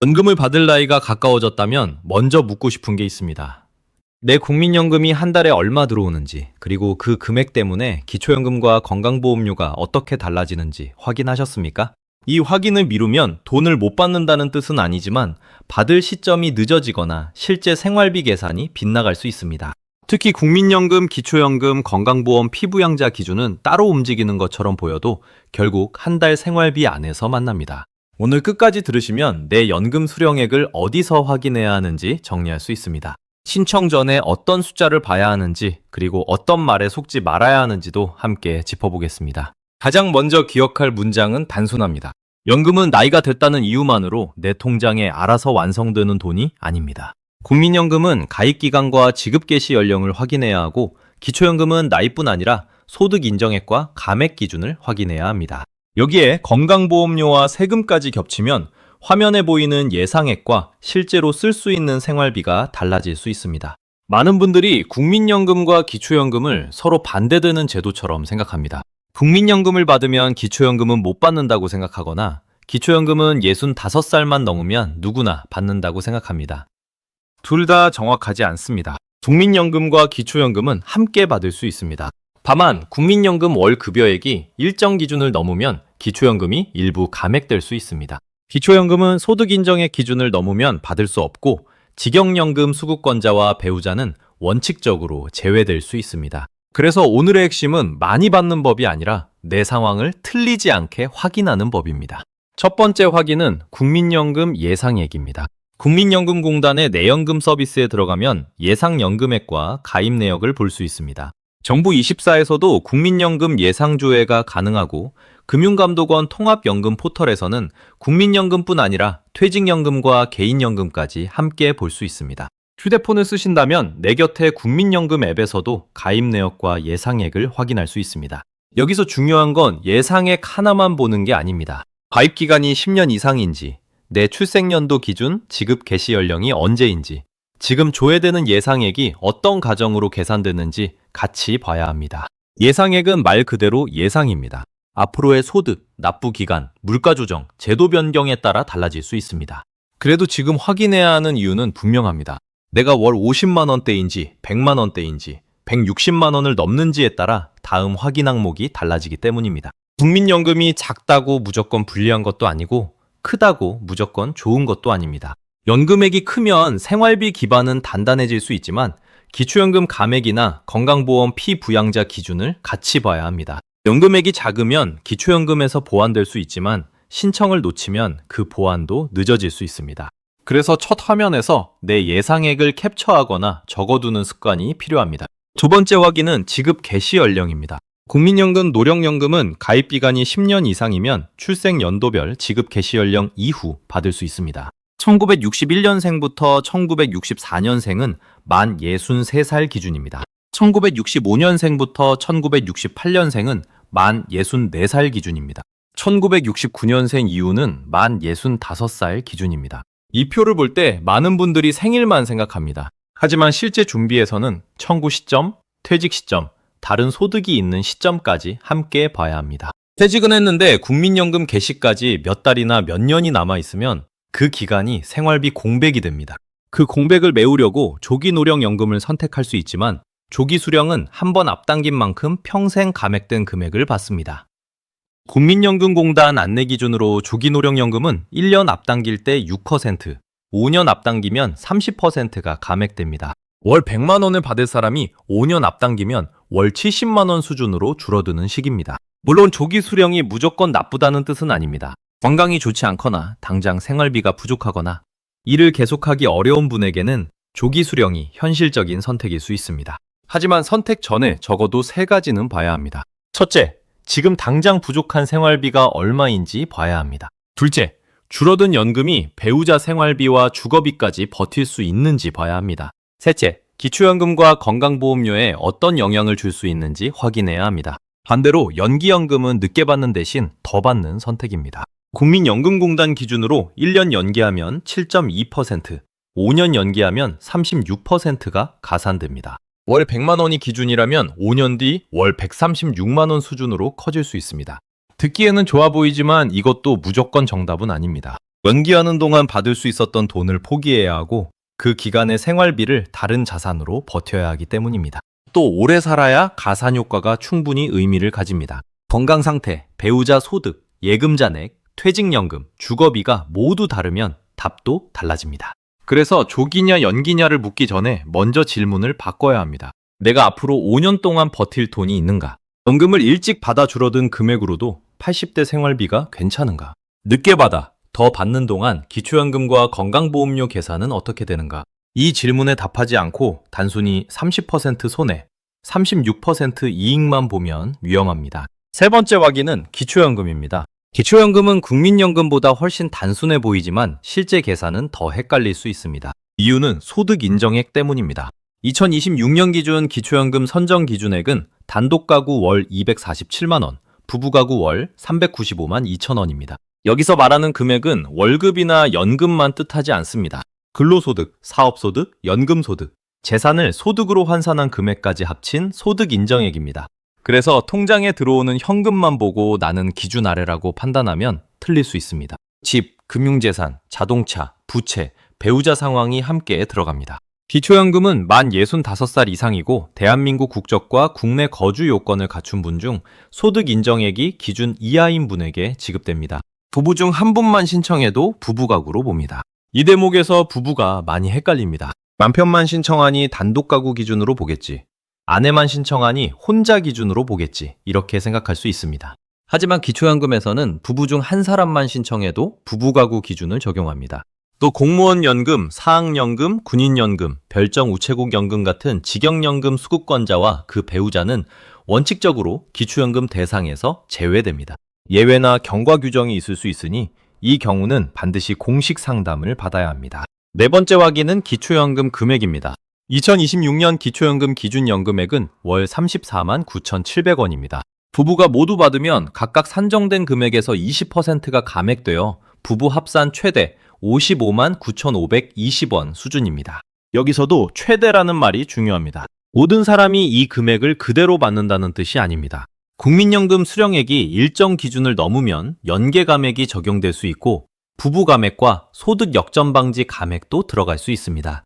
연금을 받을 나이가 가까워졌다면 먼저 묻고 싶은 게 있습니다. 내 국민연금이 한 달에 얼마 들어오는지, 그리고 그 금액 때문에 기초연금과 건강보험료가 어떻게 달라지는지 확인하셨습니까? 이 확인을 미루면 돈을 못 받는다는 뜻은 아니지만 받을 시점이 늦어지거나 실제 생활비 계산이 빗나갈 수 있습니다. 특히 국민연금, 기초연금, 건강보험, 피부양자 기준은 따로 움직이는 것처럼 보여도 결국 한 달 생활비 안에서 만납니다. 오늘 끝까지 들으시면 내 연금 수령액을 어디서 확인해야 하는지 정리할 수 있습니다. 신청 전에 어떤 숫자를 봐야 하는지, 그리고 어떤 말에 속지 말아야 하는지도 함께 짚어보겠습니다. 가장 먼저 기억할 문장은 단순합니다. 연금은 나이가 됐다는 이유만으로 내 통장에 알아서 완성되는 돈이 아닙니다. 국민연금은 가입기간과 지급 개시 연령을 확인해야 하고, 기초연금은 나이뿐 아니라 소득 인정액과 감액 기준을 확인해야 합니다. 여기에 건강보험료와 세금까지 겹치면 화면에 보이는 예상액과 실제로 쓸 수 있는 생활비가 달라질 수 있습니다. 많은 분들이 국민연금과 기초연금을 서로 반대되는 제도처럼 생각합니다. 국민연금을 받으면 기초연금은 못 받는다고 생각하거나 기초연금은 65살만 넘으면 누구나 받는다고 생각합니다. 둘 다 정확하지 않습니다. 국민연금과 기초연금은 함께 받을 수 있습니다. 다만 국민연금 월 급여액이 일정 기준을 넘으면 기초연금이 일부 감액될 수 있습니다. 기초연금은 소득 인정액 기준을 넘으면 받을 수 없고, 직영연금 수급권자와 배우자는 원칙적으로 제외될 수 있습니다. 그래서 오늘의 핵심은 많이 받는 법이 아니라 내 상황을 틀리지 않게 확인하는 법입니다. 첫 번째 확인은 국민연금 예상액입니다. 국민연금공단의 내연금 서비스에 들어가면 예상연금액과 가입 내역을 볼 수 있습니다. 정부24에서도 국민연금 예상조회가 가능하고, 금융감독원 통합연금 포털에서는 국민연금뿐 아니라 퇴직연금과 개인연금까지 함께 볼 수 있습니다. 휴대폰을 쓰신다면 내 곁에 국민연금 앱에서도 가입 내역과 예상액을 확인할 수 있습니다. 여기서 중요한 건 예상액 하나만 보는 게 아닙니다. 가입 기간이 10년 이상인지, 내 출생연도 기준 지급 개시 연령이 언제인지, 지금 조회되는 예상액이 어떤 가정으로 계산되는지 같이 봐야 합니다. 예상액은 말 그대로 예상입니다. 앞으로의 소득, 납부 기간, 물가 조정, 제도 변경에 따라 달라질 수 있습니다. 그래도 지금 확인해야 하는 이유는 분명합니다. 내가 월 50만 원대인지 100만 원대인지 160만 원을 넘는지에 따라 다음 확인 항목이 달라지기 때문입니다. 국민연금이 작다고 무조건 불리한 것도 아니고, 크다고 무조건 좋은 것도 아닙니다. 연금액이 크면 생활비 기반은 단단해질 수 있지만 기초연금 감액이나 건강보험 피부양자 기준을 같이 봐야 합니다. 연금액이 작으면 기초연금에서 보완될 수 있지만 신청을 놓치면 그 보완도 늦어질 수 있습니다. 그래서 첫 화면에서 내 예상액을 캡처하거나 적어두는 습관이 필요합니다. 두 번째 확인은 지급 개시 연령입니다. 국민연금, 노령연금은 가입기간이 10년 이상이면 출생연도별 지급 개시 연령 이후 받을 수 있습니다. 1961년생부터 1964년생은 만 63살 기준입니다. 1965년생부터 1968년생은 만 64살 기준입니다. 1969년생 이후는 만 65살 기준입니다. 이 표를 볼 때 많은 분들이 생일만 생각합니다. 하지만 실제 준비에서는 청구 시점, 퇴직 시점, 다른 소득이 있는 시점까지 함께 봐야 합니다. 퇴직은 했는데 국민연금 개시까지 몇 달이나 몇 년이 남아있으면 그 기간이 생활비 공백이 됩니다. 그 공백을 메우려고 조기노령연금을 선택할 수 있지만 조기 수령은 한 번 앞당긴 만큼 평생 감액된 금액을 받습니다. 국민연금공단 안내 기준으로 조기노령연금은 1년 앞당길 때 6%, 5년 앞당기면 30%가 감액됩니다. 월 100만 원을 받을 사람이 5년 앞당기면 월 70만 원 수준으로 줄어드는 시기입니다. 물론 조기 수령이 무조건 나쁘다는 뜻은 아닙니다. 건강이 좋지 않거나 당장 생활비가 부족하거나 일을 계속하기 어려운 분에게는 조기 수령이 현실적인 선택일 수 있습니다. 하지만 선택 전에 적어도 세 가지는 봐야 합니다. 첫째, 지금 당장 부족한 생활비가 얼마인지 봐야 합니다. 둘째, 줄어든 연금이 배우자 생활비와 주거비까지 버틸 수 있는지 봐야 합니다. 셋째, 기초연금과 건강보험료에 어떤 영향을 줄 수 있는지 확인해야 합니다. 반대로 연기연금은 늦게 받는 대신 더 받는 선택입니다. 국민연금공단 기준으로 1년 연기하면 7.2%, 5년 연기하면 36%가 가산됩니다. 월 100만 원이 기준이라면 5년 뒤 월 136만 원 수준으로 커질 수 있습니다. 듣기에는 좋아 보이지만 이것도 무조건 정답은 아닙니다. 연기하는 동안 받을 수 있었던 돈을 포기해야 하고 그 기간의 생활비를 다른 자산으로 버텨야 하기 때문입니다. 또 오래 살아야 가산 효과가 충분히 의미를 가집니다. 건강 상태, 배우자 소득, 예금 잔액, 퇴직연금, 주거비가 모두 다르면 답도 달라집니다. 그래서 조기냐 연기냐를 묻기 전에 먼저 질문을 바꿔야 합니다. 내가 앞으로 5년 동안 버틸 돈이 있는가? 연금을 일찍 받아 줄어든 금액으로도 80대 생활비가 괜찮은가? 늦게 받아 더 받는 동안 기초연금과 건강보험료 계산은 어떻게 되는가? 이 질문에 답하지 않고 단순히 30% 손해, 36% 이익만 보면 위험합니다. 세 번째 확인은 기초연금입니다. 기초연금은 국민연금보다 훨씬 단순해 보이지만 실제 계산은 더 헷갈릴 수 있습니다. 이유는 소득 인정액 때문입니다. 2026년 기준 기초연금 선정 기준액은 단독 가구 월 247만 원, 부부 가구 월 395만 2천 원입니다. 여기서 말하는 금액은 월급이나 연금만 뜻하지 않습니다. 근로소득, 사업소득, 연금소득, 재산을 소득으로 환산한 금액까지 합친 소득 인정액입니다. 그래서 통장에 들어오는 현금만 보고 나는 기준 아래라고 판단하면 틀릴 수 있습니다. 집, 금융재산, 자동차, 부채, 배우자 상황이 함께 들어갑니다. 기초연금은 만 65살 이상이고 대한민국 국적과 국내 거주 요건을 갖춘 분 중 소득 인정액이 기준 이하인 분에게 지급됩니다. 부부 중 한 분만 신청해도 부부 가구로 봅니다. 이 대목에서 부부가 많이 헷갈립니다. 남편만 신청하니 단독 가구 기준으로 보겠지. 아내만 신청하니 혼자 기준으로 보겠지. 이렇게 생각할 수 있습니다. 하지만 기초연금에서는 부부 중 한 사람만 신청해도 부부 가구 기준을 적용합니다. 또 공무원 연금, 사학연금, 군인연금, 별정 우체국 연금 같은 직영연금 수급권자와 그 배우자는 원칙적으로 기초연금 대상에서 제외됩니다. 예외나 경과 규정이 있을 수 있으니 이 경우는 반드시 공식 상담을 받아야 합니다. 네 번째 확인은 기초연금 금액입니다. 2026년 기초연금 기준연금액은 월 34만 9,700원입니다. 부부가 모두 받으면 각각 산정된 금액에서 20%가 감액되어 부부 합산 최대 55만 9,520원 수준입니다. 여기서도 최대라는 말이 중요합니다. 모든 사람이 이 금액을 그대로 받는다는 뜻이 아닙니다. 국민연금 수령액이 일정 기준을 넘으면 연계 감액이 적용될 수 있고 부부 감액과 소득 역전 방지 감액도 들어갈 수 있습니다.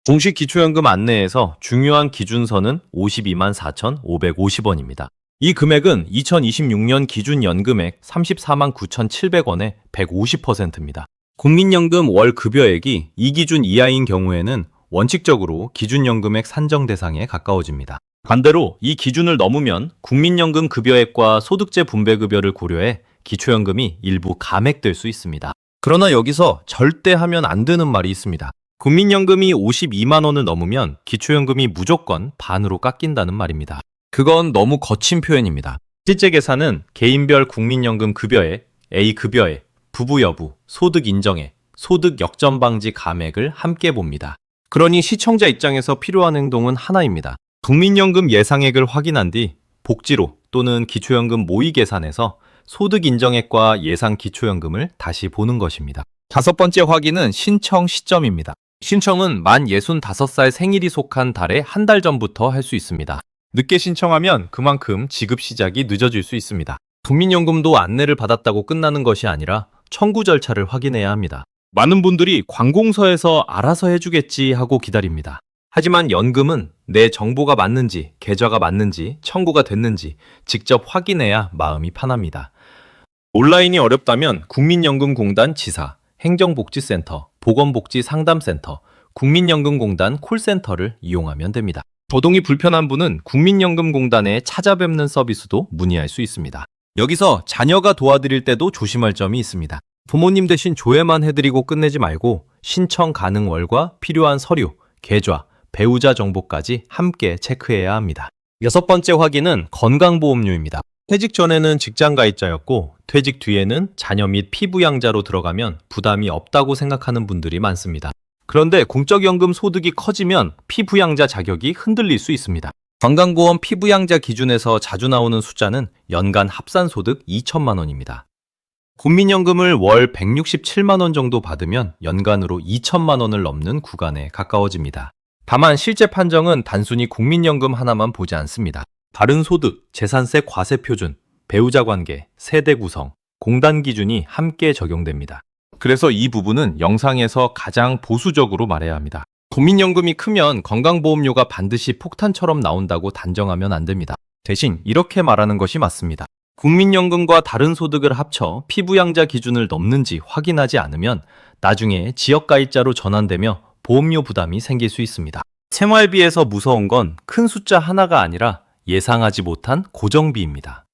공식 기초연금 안내에서 중요한 기준선은 52만 4,550원입니다. 이 금액은 2026년 기준 연금액 34만 9,700원의 150%입니다. 국민연금 월 급여액이 이 기준 이하인 경우에는 원칙적으로 기준연금액 산정 대상에 가까워집니다. 반대로 이 기준을 넘으면 국민연금 급여액과 소득세 분배급여를 고려해 기초연금이 일부 감액될 수 있습니다. 그러나 여기서 절대 하면 안 되는 말이 있습니다. 국민연금이 52만 원을 넘으면 기초연금이 무조건 반으로 깎인다는 말입니다. 그건 너무 거친 표현입니다. 실제 계산은 개인별 국민연금 급여액, A급여액, 부부 여부, 소득 인정액, 소득 역전 방지 감액을 함께 봅니다. 그러니 시청자 입장에서 필요한 행동은 하나입니다. 국민연금 예상액을 확인한 뒤 복지로 또는 기초연금 모의 계산에서 소득 인정액과 예상 기초연금을 다시 보는 것입니다. 다섯 번째 확인은 신청 시점입니다. 신청은 만 65살 생일이 속한 달의 한 달 전부터 할 수 있습니다. 늦게 신청하면 그만큼 지급 시작이 늦어질 수 있습니다. 국민연금도 안내를 받았다고 끝나는 것이 아니라 청구 절차를 확인해야 합니다. 많은 분들이 관공서에서 알아서 해주겠지 하고 기다립니다. 하지만 연금은 내 정보가 맞는지, 계좌가 맞는지, 청구가 됐는지 직접 확인해야 마음이 편합니다. 온라인이 어렵다면 국민연금공단 지사, 행정복지센터, 보건복지상담센터, 국민연금공단 콜센터를 이용하면 됩니다. 거동이 불편한 분은 국민연금공단에 찾아뵙는 서비스도 문의할 수 있습니다. 여기서 자녀가 도와드릴 때도 조심할 점이 있습니다. 부모님 대신 조회만 해드리고 끝내지 말고 신청 가능 월과 필요한 서류, 계좌, 배우자 정보까지 함께 체크해야 합니다. 여섯 번째 확인은 건강보험료입니다. 퇴직 전에는 직장가입자였고 퇴직 뒤에는 자녀 및 피부양자로 들어가면 부담이 없다고 생각하는 분들이 많습니다. 그런데 공적연금 소득이 커지면 피부양자 자격이 흔들릴 수 있습니다. 건강보험 피부양자 기준에서 자주 나오는 숫자는 연간 합산소득 2천만 원입니다. 국민연금을 월 167만 원 정도 받으면 연간으로 2천만 원을 넘는 구간에 가까워집니다. 다만 실제 판정은 단순히 국민연금 하나만 보지 않습니다. 다른 소득, 재산세 과세 표준, 배우자 관계, 세대 구성, 공단 기준이 함께 적용됩니다. 그래서 이 부분은 영상에서 가장 보수적으로 말해야 합니다. 국민연금이 크면 건강보험료가 반드시 폭탄처럼 나온다고 단정하면 안 됩니다. 대신 이렇게 말하는 것이 맞습니다. 국민연금과 다른 소득을 합쳐 피부양자 기준을 넘는지 확인하지 않으면 나중에 지역가입자로 전환되며 보험료 부담이 생길 수 있습니다. 생활비에서 무서운 건 큰 숫자 하나가 아니라 예상하지 못한 고정비입니다.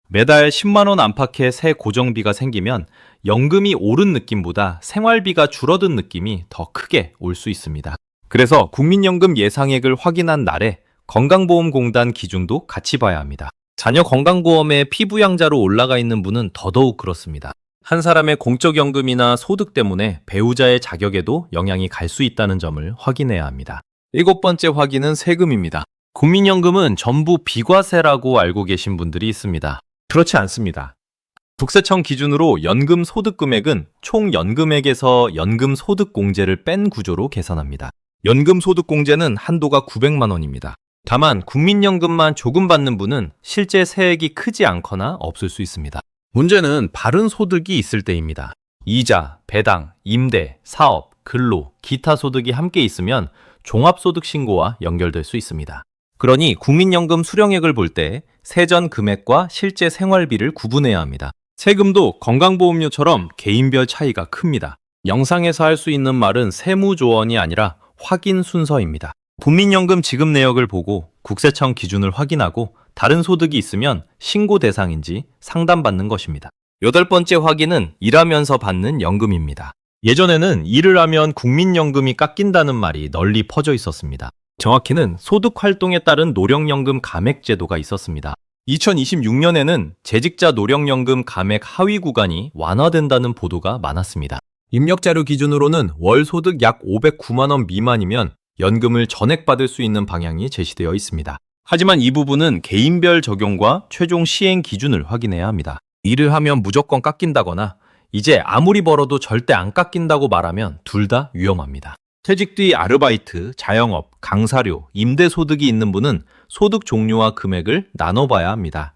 매달 10만 원 안팎의 새 고정비가 생기면 연금이 오른 느낌보다 생활비가 줄어든 느낌이 더 크게 올 수 있습니다. 그래서 국민연금 예상액을 확인한 날에 건강보험공단 기준도 같이 봐야 합니다. 자녀 건강보험에 피부양자로 올라가 있는 분은 더더욱 그렇습니다. 한 사람의 공적연금이나 소득 때문에 배우자의 자격에도 영향이 갈 수 있다는 점을 확인해야 합니다. 7번째 확인은 세금입니다. 국민연금은 전부 비과세라고 알고 계신 분들이 있습니다. 그렇지 않습니다. 국세청 기준으로 연금 소득 금액은 총 연금액에서 연금 소득 공제를 뺀 구조로 계산합니다. 연금 소득 공제는 한도가 900만 원입니다. 다만 국민연금만 조금 받는 분은 실제 세액이 크지 않거나 없을 수 있습니다. 문제는 바른 소득이 있을 때입니다. 이자, 배당, 임대, 사업, 근로, 기타 소득이 함께 있으면 종합소득 신고와 연결될 수 있습니다. 그러니 국민연금 수령액을 볼 때 세전 금액과 실제 생활비를 구분해야 합니다. 세금도 건강보험료처럼 개인별 차이가 큽니다. 영상에서 할 수 있는 말은 세무조언이 아니라 확인 순서입니다. 국민연금 지급 내역을 보고 국세청 기준을 확인하고 다른 소득이 있으면 신고 대상인지 상담받는 것입니다. 8번째 확인은 일하면서 받는 연금입니다. 예전에는 일을 하면 국민연금이 깎인다는 말이 널리 퍼져 있었습니다. 정확히는 소득활동에 따른 노령연금 감액 제도가 있었습니다. 2026년에는 재직자 노령연금 감액 하위 구간이 완화된다는 보도가 많았습니다. 입력자료 기준으로는 월 소득 약 509만 원 미만이면 연금을 전액받을 수 있는 방향이 제시되어 있습니다. 하지만 이 부분은 개인별 적용과 최종 시행 기준을 확인해야 합니다. 일을 하면 무조건 깎인다거나 이제 아무리 벌어도 절대 안 깎인다고 말하면 둘 다 위험합니다. 퇴직 뒤 아르바이트, 자영업, 강사료, 임대소득이 있는 분은 소득 종류와 금액을 나눠봐야 합니다.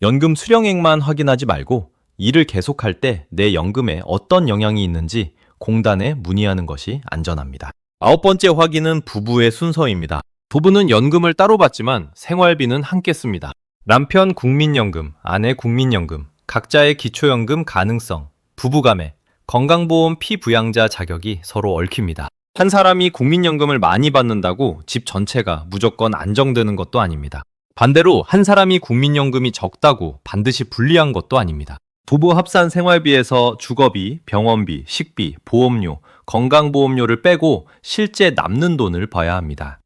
연금 수령액만 확인하지 말고 일을 계속할 때 내 연금에 어떤 영향이 있는지 공단에 문의하는 것이 안전합니다. 9번째 확인은 부부의 순서입니다. 부부는 연금을 따로 받지만 생활비는 함께 씁니다. 남편 국민연금, 아내 국민연금, 각자의 기초연금 가능성, 부부간에 건강보험 피부양자 자격이 서로 얽힙니다. 한 사람이 국민연금을 많이 받는다고 집 전체가 무조건 안정되는 것도 아닙니다. 반대로 한 사람이 국민연금이 적다고 반드시 불리한 것도 아닙니다. 부부 합산 생활비에서 주거비, 병원비, 식비, 보험료, 건강보험료를 빼고 실제 남는 돈을 봐야 합니다.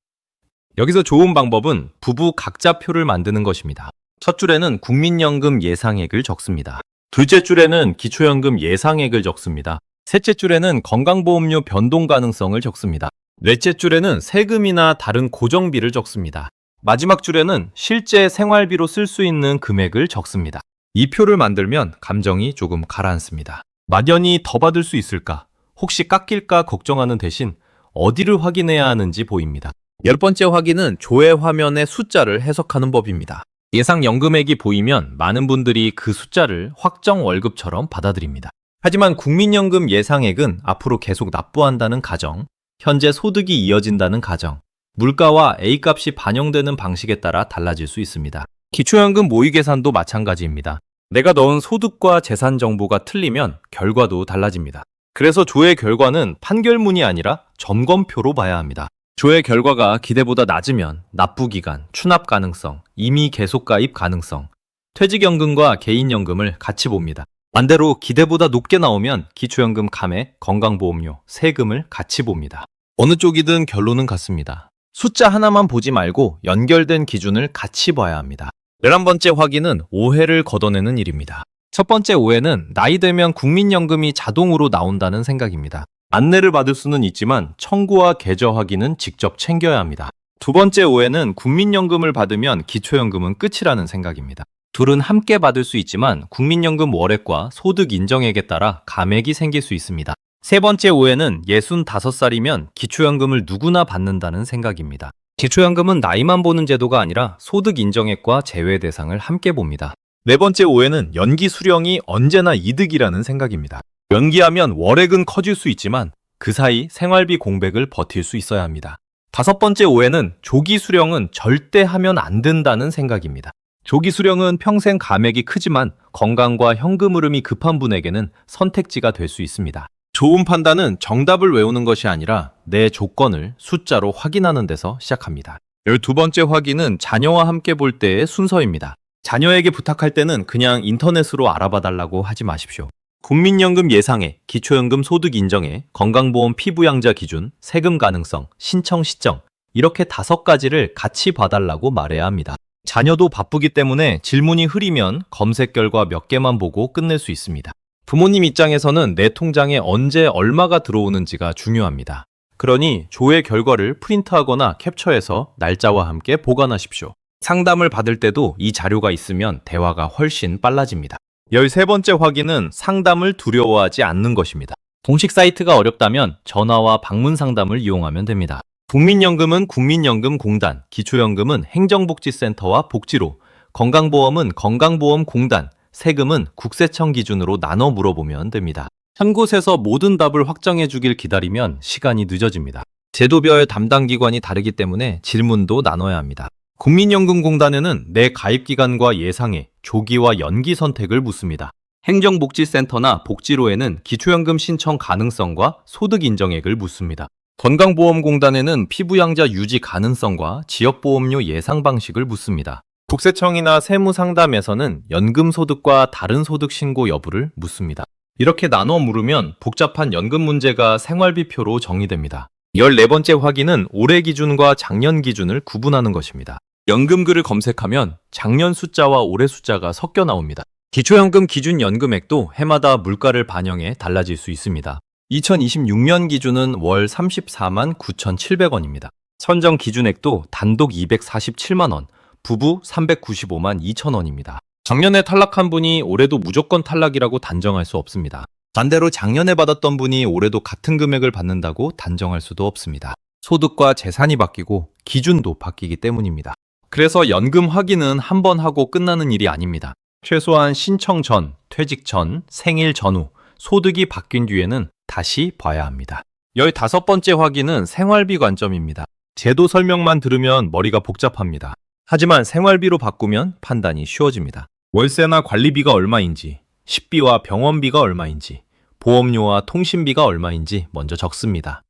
여기서 좋은 방법은 부부 각자 표를 만드는 것입니다. 첫 줄에는 국민연금 예상액을 적습니다. 둘째 줄에는 기초연금 예상액을 적습니다. 셋째 줄에는 건강보험료 변동 가능성을 적습니다. 넷째 줄에는 세금이나 다른 고정비를 적습니다. 마지막 줄에는 실제 생활비로 쓸 수 있는 금액을 적습니다. 이 표를 만들면 감정이 조금 가라앉습니다. 막연히 더 받을 수 있을까? 혹시 깎일까 걱정하는 대신 어디를 확인해야 하는지 보입니다. 10번째 확인은 조회 화면의 숫자를 해석하는 법입니다. 예상 연금액이 보이면 많은 분들이 그 숫자를 확정 월급처럼 받아들입니다. 하지만 국민연금 예상액은 앞으로 계속 납부한다는 가정, 현재 소득이 이어진다는 가정, 물가와 A값이 반영되는 방식에 따라 달라질 수 있습니다. 기초연금 모의 계산도 마찬가지입니다. 내가 넣은 소득과 재산 정보가 틀리면 결과도 달라집니다. 그래서 조회 결과는 판결문이 아니라 점검표로 봐야 합니다. 조회 결과가 기대보다 낮으면 납부기간, 추납 가능성, 이미 계속 가입 가능성, 퇴직연금과 개인연금을 같이 봅니다. 반대로 기대보다 높게 나오면 기초연금 감액, 건강보험료, 세금을 같이 봅니다. 어느 쪽이든 결론은 같습니다. 숫자 하나만 보지 말고 연결된 기준을 같이 봐야 합니다. 11번째 확인은 오해를 걷어내는 일입니다. 첫 번째 오해는 나이 들면 국민연금이 자동으로 나온다는 생각입니다. 안내를 받을 수는 있지만 청구와 계좌 확인은 직접 챙겨야 합니다. 두 번째 오해는 국민연금을 받으면 기초연금은 끝이라는 생각입니다. 둘은 함께 받을 수 있지만 국민연금 월액과 소득 인정액에 따라 감액이 생길 수 있습니다. 세 번째 오해는 65살이면 기초연금을 누구나 받는다는 생각입니다. 기초연금은 나이만 보는 제도가 아니라 소득 인정액과 제외 대상을 함께 봅니다. 네 번째 오해는 연기 수령이 언제나 이득이라는 생각입니다. 연기하면 월액은 커질 수 있지만 그 사이 생활비 공백을 버틸 수 있어야 합니다. 다섯 번째 오해는 조기 수령은 절대 하면 안 된다는 생각입니다. 조기 수령은 평생 감액이 크지만 건강과 현금 흐름이 급한 분에게는 선택지가 될 수 있습니다. 좋은 판단은 정답을 외우는 것이 아니라 내 조건을 숫자로 확인하는 데서 시작합니다. 12번째 확인은 자녀와 함께 볼 때의 순서입니다. 자녀에게 부탁할 때는 그냥 인터넷으로 알아봐 달라고 하지 마십시오. 국민연금 예상액, 기초연금 소득 인정액, 건강보험 피부양자 기준, 세금 가능성, 신청 시점 이렇게 5가지를 같이 봐달라고 말해야 합니다. 자녀도 바쁘기 때문에 질문이 흐리면 검색 결과 몇 개만 보고 끝낼 수 있습니다. 부모님 입장에서는 내 통장에 언제 얼마가 들어오는지가 중요합니다. 그러니 조회 결과를 프린트하거나 캡처해서 날짜와 함께 보관하십시오. 상담을 받을 때도 이 자료가 있으면 대화가 훨씬 빨라집니다. 13번째 확인은 상담을 두려워하지 않는 것입니다. 공식 사이트가 어렵다면 전화와 방문 상담을 이용하면 됩니다. 국민연금은 국민연금공단, 기초연금은 행정복지센터와 복지로, 건강보험은 건강보험공단, 세금은 국세청 기준으로 나눠 물어보면 됩니다. 한 곳에서 모든 답을 확정해 주길 기다리면 시간이 늦어집니다. 제도별 담당 기관이 다르기 때문에 질문도 나눠야 합니다. 국민연금공단에는 내 가입기간과 예상액, 조기와 연기 선택을 묻습니다. 행정복지센터나 복지로에는 기초연금 신청 가능성과 소득 인정액을 묻습니다. 건강보험공단에는 피부양자 유지 가능성과 지역보험료 예상 방식을 묻습니다. 국세청이나 세무상담에서는 연금 소득과 다른 소득 신고 여부를 묻습니다. 이렇게 나눠 물으면 복잡한 연금 문제가 생활비표로 정의됩니다. 14번째 확인은 올해 기준과 작년 기준을 구분하는 것입니다. 연금글을 검색하면 작년 숫자와 올해 숫자가 섞여 나옵니다. 기초연금 기준 연금액도 해마다 물가를 반영해 달라질 수 있습니다. 2026년 기준은 월 34만 9,700원입니다. 선정 기준액도 단독 247만 원, 부부 395만 2천 원입니다. 작년에 탈락한 분이 올해도 무조건 탈락이라고 단정할 수 없습니다. 반대로 작년에 받았던 분이 올해도 같은 금액을 받는다고 단정할 수도 없습니다. 소득과 재산이 바뀌고 기준도 바뀌기 때문입니다. 그래서 연금 확인은 한 번 하고 끝나는 일이 아닙니다. 최소한 신청 전, 퇴직 전, 생일 전후, 소득이 바뀐 뒤에는 다시 봐야 합니다. 15번째 확인은 생활비 관점입니다. 제도 설명만 들으면 머리가 복잡합니다. 하지만 생활비로 바꾸면 판단이 쉬워집니다. 월세나 관리비가 얼마인지, 식비와 병원비가 얼마인지, 보험료와 통신비가 얼마인지 먼저 적습니다.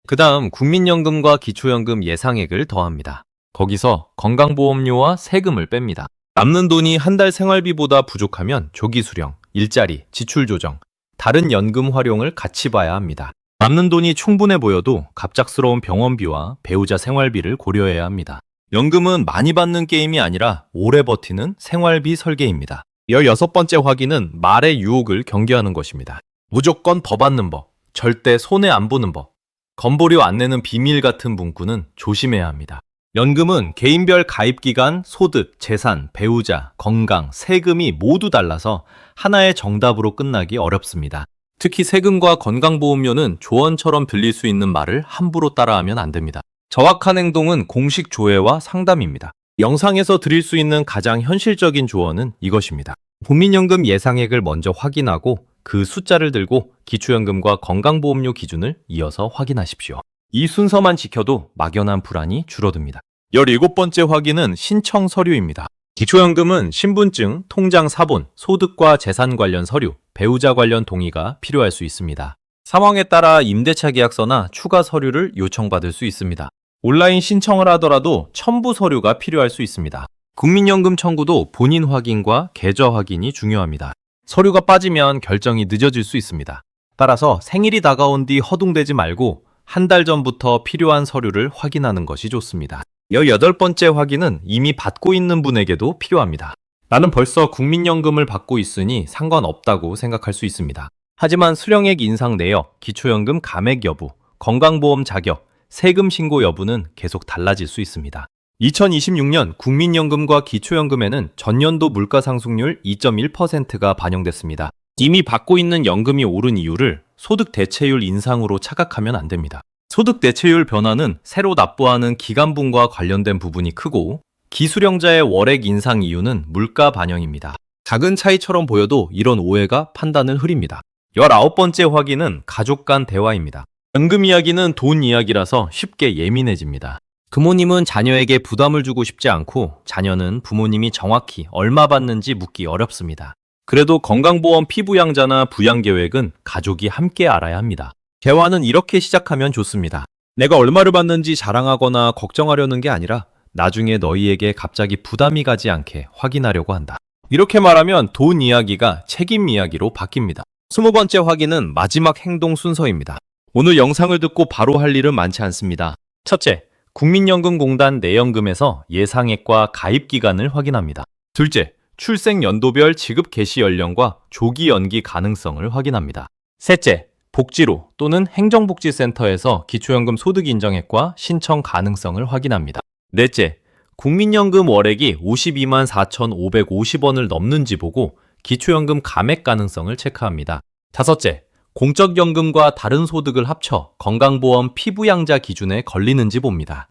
그 다음 국민연금과 기초연금 예상액을 더합니다. 거기서 건강보험료와 세금을 뺍니다. 남는 돈이 한 달 생활비보다 부족하면 조기 수령, 일자리, 지출 조정, 다른 연금 활용을 같이 봐야 합니다. 남는 돈이 충분해 보여도 갑작스러운 병원비와 배우자 생활비를 고려해야 합니다. 연금은 많이 받는 게임이 아니라 오래 버티는 생활비 설계입니다. 16번째 확인은 말의 유혹을 경계하는 것입니다. 무조건 더 받는 법, 절대 손해 안 보는 법, 건보료 안 내는 비밀 같은 문구는 조심해야 합니다. 연금은 개인별 가입기간, 소득, 재산, 배우자, 건강, 세금이 모두 달라서 하나의 정답으로 끝나기 어렵습니다. 특히 세금과 건강보험료는 조언처럼 들릴 수 있는 말을 함부로 따라하면 안 됩니다. 정확한 행동은 공식 조회와 상담입니다. 영상에서 드릴 수 있는 가장 현실적인 조언은 이것입니다. 국민연금 예상액을 먼저 확인하고 그 숫자를 들고 기초연금과 건강보험료 기준을 이어서 확인하십시오. 이 순서만 지켜도 막연한 불안이 줄어듭니다. 17번째 확인은 신청 서류입니다. 기초연금은 신분증, 통장 사본, 소득과 재산 관련 서류, 배우자 관련 동의가 필요할 수 있습니다. 상황에 따라 임대차 계약서나 추가 서류를 요청받을 수 있습니다. 온라인 신청을 하더라도 첨부 서류가 필요할 수 있습니다. 국민연금 청구도 본인 확인과 계좌 확인이 중요합니다. 서류가 빠지면 결정이 늦어질 수 있습니다. 따라서 생일이 다가온 뒤 허둥대지 말고 한 달 전부터 필요한 서류를 확인하는 것이 좋습니다. 18번째 확인은 이미 받고 있는 분에게도 필요합니다. 나는 벌써 국민연금을 받고 있으니 상관없다고 생각할 수 있습니다. 하지만 수령액 인상 내역, 기초연금 감액 여부, 건강보험 자격, 세금 신고 여부는 계속 달라질 수 있습니다. 2026년 국민연금과 기초연금에는 전년도 물가상승률 2.1%가 반영됐습니다. 이미 받고 있는 연금이 오른 이유를 소득 대체율 인상으로 착각하면 안 됩니다. 소득 대체율 변화는 새로 납부하는 기간분과 관련된 부분이 크고 기수령자의 월액 인상 이유는 물가 반영입니다. 작은 차이처럼 보여도 이런 오해가 판단을 흐립니다. 19번째 확인은 가족 간 대화입니다. 연금 이야기는 돈 이야기라서 쉽게 예민해집니다. 부모님은 자녀에게 부담을 주고 싶지 않고 자녀는 부모님이 정확히 얼마 받는지 묻기 어렵습니다. 그래도 건강보험 피부양자나 부양계획은 가족이 함께 알아야 합니다. 대화는 이렇게 시작하면 좋습니다. 내가 얼마를 받는지 자랑하거나 걱정하려는 게 아니라 나중에 너희에게 갑자기 부담이 가지 않게 확인하려고 한다. 이렇게 말하면 돈 이야기가 책임 이야기로 바뀝니다. 20번째 확인은 마지막 행동 순서입니다. 오늘 영상을 듣고 바로 할 일은 많지 않습니다. 첫째, 국민연금공단 내연금에서 예상액과 가입 기간을 확인합니다. 둘째, 출생 연도별 지급 개시 연령과 조기 연기 가능성을 확인합니다. 셋째, 복지로 또는 행정복지센터에서 기초연금 소득 인정액과 신청 가능성을 확인합니다. 넷째, 국민연금 월액이 52만 4,550원을 넘는지 보고 기초연금 감액 가능성을 체크합니다. 다섯째, 공적연금과 다른 소득을 합쳐 건강보험 피부양자 기준에 걸리는지 봅니다.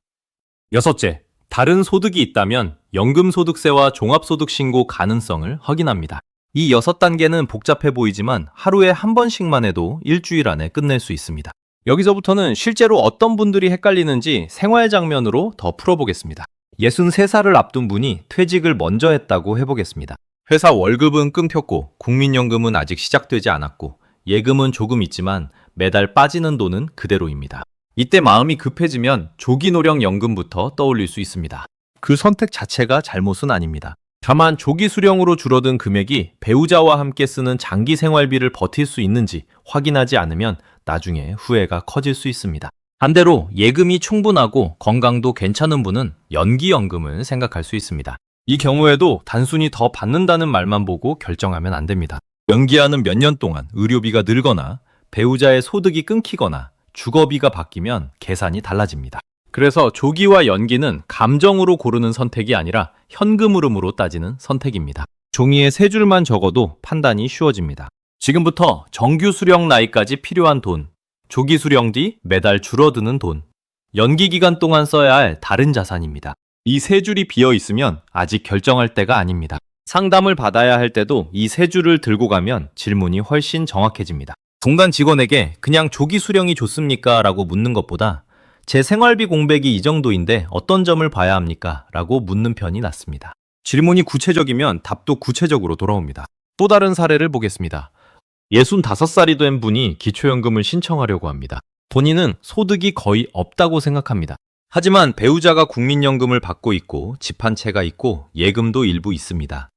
여섯째, 다른 소득이 있다면 연금소득세와 종합소득신고 가능성을 확인합니다. 이 6단계는 복잡해 보이지만 하루에 한 번씩만 해도 일주일 안에 끝낼 수 있습니다. 여기서부터는 실제로 어떤 분들이 헷갈리는지 생활 장면으로 더 풀어보겠습니다. 63살을 앞둔 분이 퇴직을 먼저 했다고 해보겠습니다. 회사 월급은 끊겼고 국민연금은 아직 시작되지 않았고 예금은 조금 있지만 매달 빠지는 돈은 그대로입니다. 이때 마음이 급해지면 조기노령연금부터 떠올릴 수 있습니다. 그 선택 자체가 잘못은 아닙니다. 다만 조기 수령으로 줄어든 금액이 배우자와 함께 쓰는 장기 생활비를 버틸 수 있는지 확인하지 않으면 나중에 후회가 커질 수 있습니다. 반대로 예금이 충분하고 건강도 괜찮은 분은 연기연금을 생각할 수 있습니다. 이 경우에도 단순히 더 받는다는 말만 보고 결정하면 안 됩니다. 연기하는 몇 년 동안 의료비가 늘거나 배우자의 소득이 끊기거나 주거비가 바뀌면 계산이 달라집니다. 그래서 조기와 연기는 감정으로 고르는 선택이 아니라 현금 흐름으로 따지는 선택입니다. 종이에 3줄만 적어도 판단이 쉬워집니다. 지금부터 정규 수령 나이까지 필요한 돈, 조기 수령 뒤 매달 줄어드는 돈, 연기 기간 동안 써야 할 다른 자산입니다. 이 3줄이 비어 있으면 아직 결정할 때가 아닙니다. 상담을 받아야 할 때도 이 3줄을 들고 가면 질문이 훨씬 정확해집니다. 공단 직원에게 그냥 조기 수령이 좋습니까? 라고 묻는 것보다 제 생활비 공백이 이 정도인데 어떤 점을 봐야 합니까? 라고 묻는 편이 낫습니다. 질문이 구체적이면 답도 구체적으로 돌아옵니다. 또 다른 사례를 보겠습니다. 65살이 된 분이 기초연금을 신청하려고 합니다. 본인은 소득이 거의 없다고 생각합니다. 하지만 배우자가 국민연금을 받고 있고 집 한 채가 있고 예금도 일부 있습니다.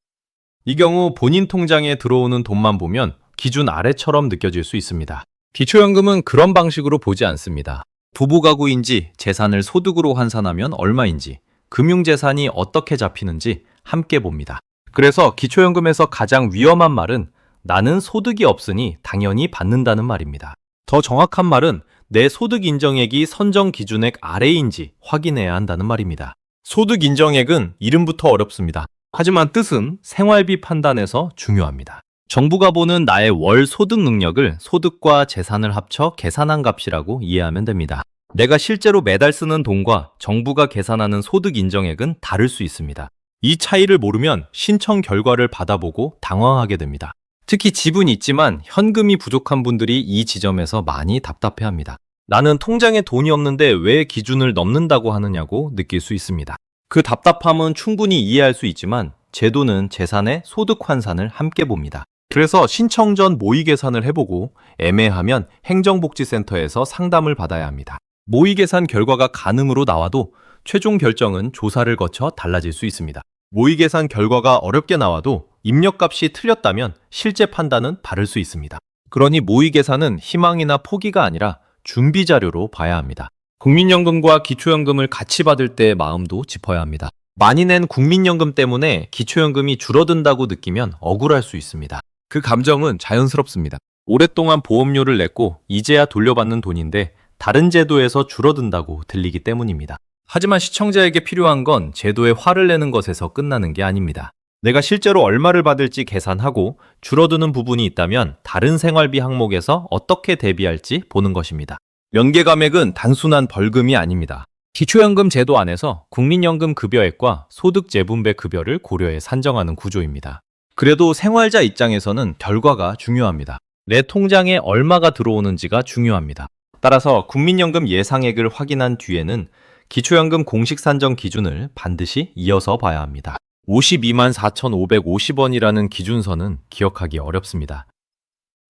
이 경우 본인 통장에 들어오는 돈만 보면 기준 아래처럼 느껴질 수 있습니다. 기초연금은 그런 방식으로 보지 않습니다. 부부가구인지 재산을 소득으로 환산하면 얼마인지, 금융재산이 어떻게 잡히는지 함께 봅니다. 그래서 기초연금에서 가장 위험한 말은 나는 소득이 없으니 당연히 받는다는 말입니다. 더 정확한 말은 내 소득 인정액이 선정 기준액 아래인지 확인해야 한다는 말입니다. 소득 인정액은 이름부터 어렵습니다. 하지만 뜻은 생활비 판단에서 중요합니다. 정부가 보는 나의 월 소득 능력을 소득과 재산을 합쳐 계산한 값이라고 이해하면 됩니다. 내가 실제로 매달 쓰는 돈과 정부가 계산하는 소득 인정액은 다를 수 있습니다. 이 차이를 모르면 신청 결과를 받아보고 당황하게 됩니다. 특히 집은 있지만 현금이 부족한 분들이 이 지점에서 많이 답답해합니다. 나는 통장에 돈이 없는데 왜 기준을 넘는다고 하느냐고 느낄 수 있습니다. 그 답답함은 충분히 이해할 수 있지만 제도는 재산의 소득 환산을 함께 봅니다. 그래서 신청 전 모의 계산을 해보고 애매하면 행정복지센터에서 상담을 받아야 합니다. 모의 계산 결과가 가능으로 나와도 최종 결정은 조사를 거쳐 달라질 수 있습니다. 모의 계산 결과가 어렵게 나와도 입력값이 틀렸다면 실제 판단은 다를 수 있습니다. 그러니 모의 계산은 희망이나 포기가 아니라 준비 자료로 봐야 합니다. 국민연금과 기초연금을 같이 받을 때의 마음도 짚어야 합니다. 많이 낸 국민연금 때문에 기초연금이 줄어든다고 느끼면 억울할 수 있습니다. 그 감정은 자연스럽습니다. 오랫동안 보험료를 냈고 이제야 돌려받는 돈인데 다른 제도에서 줄어든다고 들리기 때문입니다. 하지만 시청자에게 필요한 건 제도에 화를 내는 것에서 끝나는 게 아닙니다. 내가 실제로 얼마를 받을지 계산하고 줄어드는 부분이 있다면 다른 생활비 항목에서 어떻게 대비할지 보는 것입니다. 연계 감액은 단순한 벌금이 아닙니다. 기초연금 제도 안에서 국민연금 급여액과 소득 재분배 급여를 고려해 산정하는 구조입니다. 그래도 생활자 입장에서는 결과가 중요합니다. 내 통장에 얼마가 들어오는지가 중요합니다. 따라서 국민연금 예상액을 확인한 뒤에는 기초연금 공식 산정 기준을 반드시 이어서 봐야 합니다. 52만 4,550원이라는 기준선은 기억하기 어렵습니다.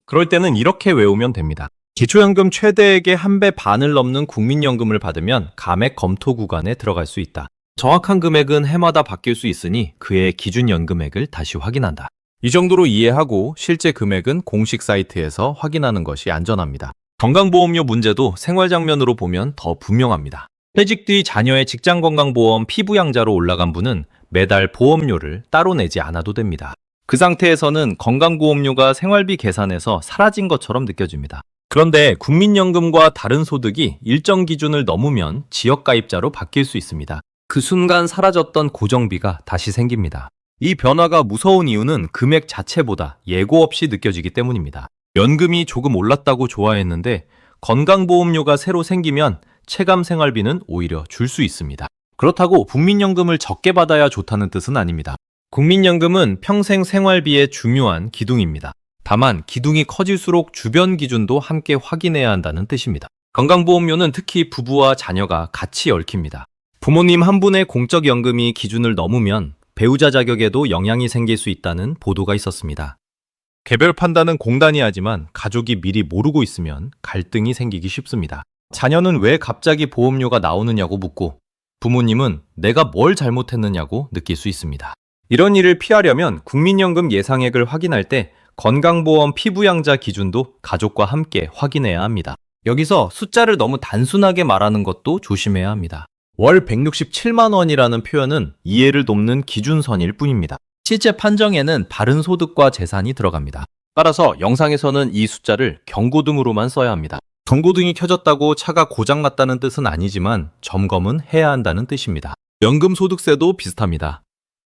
그럴 때는 이렇게 외우면 됩니다. 기초연금 최대액의 1배 반을 넘는 국민연금을 받으면 감액 검토 구간에 들어갈 수 있다. 정확한 금액은 해마다 바뀔 수 있으니 그의 기준연금액을 다시 확인한다. 이 정도로 이해하고 실제 금액은 공식 사이트에서 확인하는 것이 안전합니다. 건강보험료 문제도 생활 장면으로 보면 더 분명합니다. 퇴직 뒤 자녀의 직장건강보험 피부양자로 올라간 분은 매달 보험료를 따로 내지 않아도 됩니다. 그 상태에서는 건강보험료가 생활비 계산에서 사라진 것처럼 느껴집니다. 그런데 국민연금과 다른 소득이 일정 기준을 넘으면 지역가입자로 바뀔 수 있습니다. 그 순간 사라졌던 고정비가 다시 생깁니다. 이 변화가 무서운 이유는 금액 자체보다 예고 없이 느껴지기 때문입니다. 연금이 조금 올랐다고 좋아했는데 건강보험료가 새로 생기면 체감 생활비는 오히려 줄 수 있습니다. 그렇다고 국민연금을 적게 받아야 좋다는 뜻은 아닙니다. 국민연금은 평생 생활비의 중요한 기둥입니다. 다만 기둥이 커질수록 주변 기준도 함께 확인해야 한다는 뜻입니다. 건강보험료는 특히 부부와 자녀가 같이 얽힙니다. 부모님 한 분의 공적연금이 기준을 넘으면 배우자 자격에도 영향이 생길 수 있다는 보도가 있었습니다. 개별 판단은 공단이 하지만 가족이 미리 모르고 있으면 갈등이 생기기 쉽습니다. 자녀는 왜 갑자기 보험료가 나오느냐고 묻고 부모님은 내가 뭘 잘못했느냐고 느낄 수 있습니다. 이런 일을 피하려면 국민연금 예상액을 확인할 때 건강보험 피부양자 기준도 가족과 함께 확인해야 합니다. 여기서 숫자를 너무 단순하게 말하는 것도 조심해야 합니다. 월 167만 원이라는 표현은 이해를 돕는 기준선일 뿐입니다. 실제 판정에는 바른 소득과 재산이 들어갑니다. 따라서 영상에서는 이 숫자를 경고등으로만 써야 합니다. 경고등이 켜졌다고 차가 고장났다는 뜻은 아니지만 점검은 해야 한다는 뜻입니다. 연금소득세도 비슷합니다.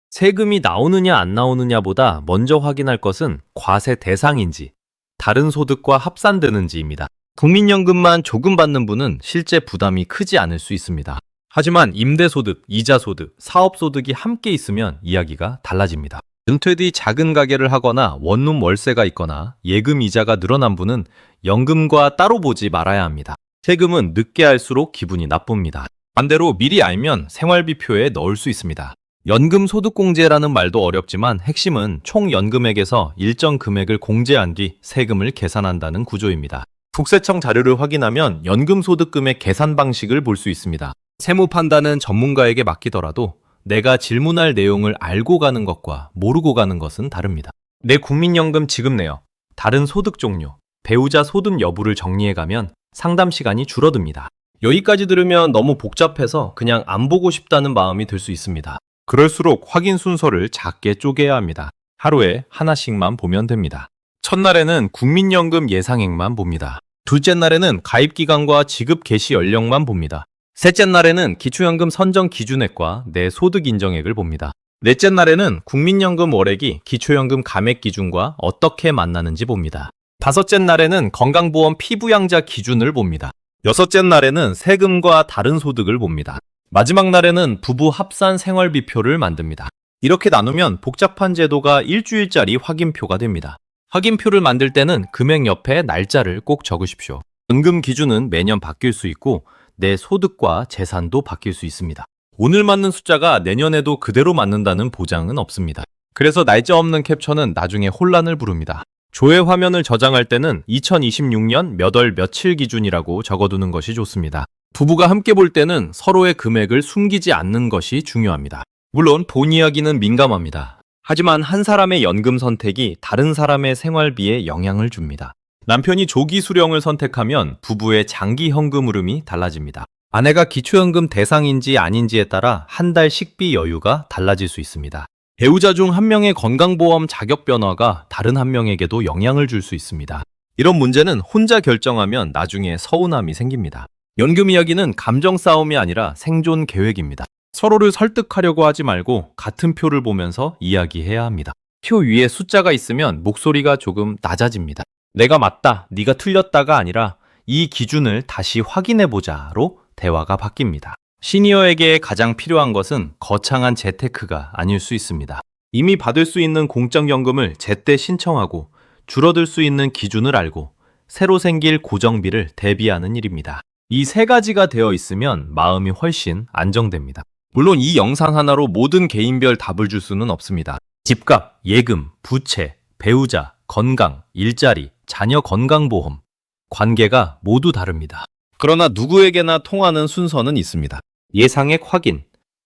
세금이 나오느냐 안 나오느냐보다 먼저 확인할 것은 과세 대상인지, 다른 소득과 합산되는지입니다. 국민연금만 조금 받는 분은 실제 부담이 크지 않을 수 있습니다. 하지만 임대소득, 이자소득, 사업소득이 함께 있으면 이야기가 달라집니다. 은퇴 뒤 작은 가게를 하거나 원룸 월세가 있거나 예금 이자가 늘어난 분은 연금과 따로 보지 말아야 합니다. 세금은 늦게 알수록 기분이 나쁩니다. 반대로 미리 알면 생활비표에 넣을 수 있습니다. 연금소득공제라는 말도 어렵지만 핵심은 총 연금액에서 일정 금액을 공제한 뒤 세금을 계산한다는 구조입니다. 국세청 자료를 확인하면 연금소득금의 계산 방식을 볼 수 있습니다. 세무 판단은 전문가에게 맡기더라도 내가 질문할 내용을 알고 가는 것과 모르고 가는 것은 다릅니다. 내 국민연금 지급 내역, 다른 소득 종류, 배우자 소득 여부를 정리해가면 상담 시간이 줄어듭니다. 여기까지 들으면 너무 복잡해서 그냥 안 보고 싶다는 마음이 들 수 있습니다. 그럴수록 확인 순서를 작게 쪼개야 합니다. 하루에 하나씩만 보면 됩니다. 첫날에는 국민연금 예상액만 봅니다. 둘째 날에는 가입기간과 지급 개시 연령만 봅니다. 셋째 날에는 기초연금 선정 기준액과 내 소득 인정액을 봅니다. 넷째 날에는 국민연금 월액이 기초연금 감액 기준과 어떻게 만나는지 봅니다. 다섯째 날에는 건강보험 피부양자 기준을 봅니다. 여섯째 날에는 세금과 다른 소득을 봅니다. 마지막 날에는 부부 합산 생활비표를 만듭니다. 이렇게 나누면 복잡한 제도가 일주일짜리 확인표가 됩니다. 확인표를 만들 때는 금액 옆에 날짜를 꼭 적으십시오. 연금 기준은 매년 바뀔 수 있고 내 소득과 재산도 바뀔 수 있습니다. 오늘 맞는 숫자가 내년에도 그대로 맞는다는 보장은 없습니다. 그래서 날짜 없는 캡처는 나중에 혼란을 부릅니다. 조회 화면을 저장할 때는 2026년 몇 월 며칠 기준이라고 적어두는 것이 좋습니다. 부부가 함께 볼 때는 서로의 금액을 숨기지 않는 것이 중요합니다. 물론 본 이야기는 민감합니다. 하지만 한 사람의 연금 선택이 다른 사람의 생활비에 영향을 줍니다. 남편이 조기 수령을 선택하면 부부의 장기 현금 흐름이 달라집니다. 아내가 기초연금 대상인지 아닌지에 따라 한 달 식비 여유가 달라질 수 있습니다. 배우자 중 한 명의 건강보험 자격 변화가 다른 한 명에게도 영향을 줄 수 있습니다. 이런 문제는 혼자 결정하면 나중에 서운함이 생깁니다. 연금 이야기는 감정 싸움이 아니라 생존 계획입니다. 서로를 설득하려고 하지 말고 같은 표를 보면서 이야기해야 합니다. 표 위에 숫자가 있으면 목소리가 조금 낮아집니다. 내가 맞다, 네가 틀렸다가 아니라 이 기준을 다시 확인해보자로 대화가 바뀝니다. 시니어에게 가장 필요한 것은 거창한 재테크가 아닐 수 있습니다. 이미 받을 수 있는 공적연금을 제때 신청하고 줄어들 수 있는 기준을 알고 새로 생길 고정비를 대비하는 일입니다. 이 세 가지가 되어 있으면 마음이 훨씬 안정됩니다. 물론 이 영상 하나로 모든 개인별 답을 줄 수는 없습니다. 집값, 예금, 부채, 배우자, 건강, 일자리, 자녀 건강보험, 관계가 모두 다릅니다. 그러나 누구에게나 통하는 순서는 있습니다. 예상액 확인,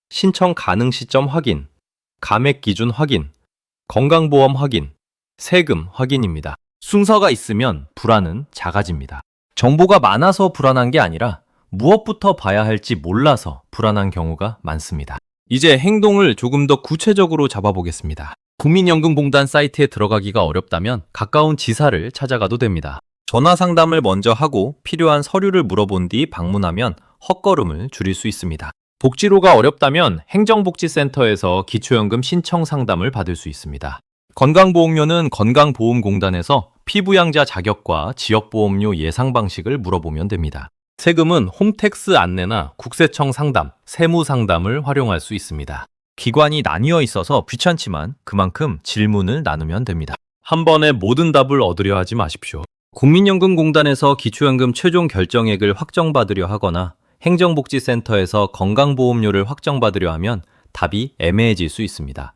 신청 가능 시점 확인, 감액 기준 확인, 건강보험 확인, 세금 확인입니다. 순서가 있으면 불안은 작아집니다. 정보가 많아서 불안한 게 아니라 무엇부터 봐야 할지 몰라서 불안한 경우가 많습니다. 이제 행동을 조금 더 구체적으로 잡아보겠습니다. 국민연금공단 사이트에 들어가기가 어렵다면 가까운 지사를 찾아가도 됩니다. 전화 상담을 먼저 하고 필요한 서류를 물어본 뒤 방문하면 헛걸음을 줄일 수 있습니다. 복지로가 어렵다면 행정복지센터에서 기초연금 신청 상담을 받을 수 있습니다. 건강보험료는 건강보험공단에서 피부양자 자격과 지역보험료 예상 방식을 물어보면 됩니다. 세금은 홈택스 안내나 국세청 상담, 세무 상담을 활용할 수 있습니다. 기관이 나뉘어 있어서 귀찮지만 그만큼 질문을 나누면 됩니다. 한 번에 모든 답을 얻으려 하지 마십시오. 국민연금공단에서 기초연금 최종 결정액을 확정받으려 하거나 행정복지센터에서 건강보험료를 확정받으려 하면 답이 애매해질 수 있습니다.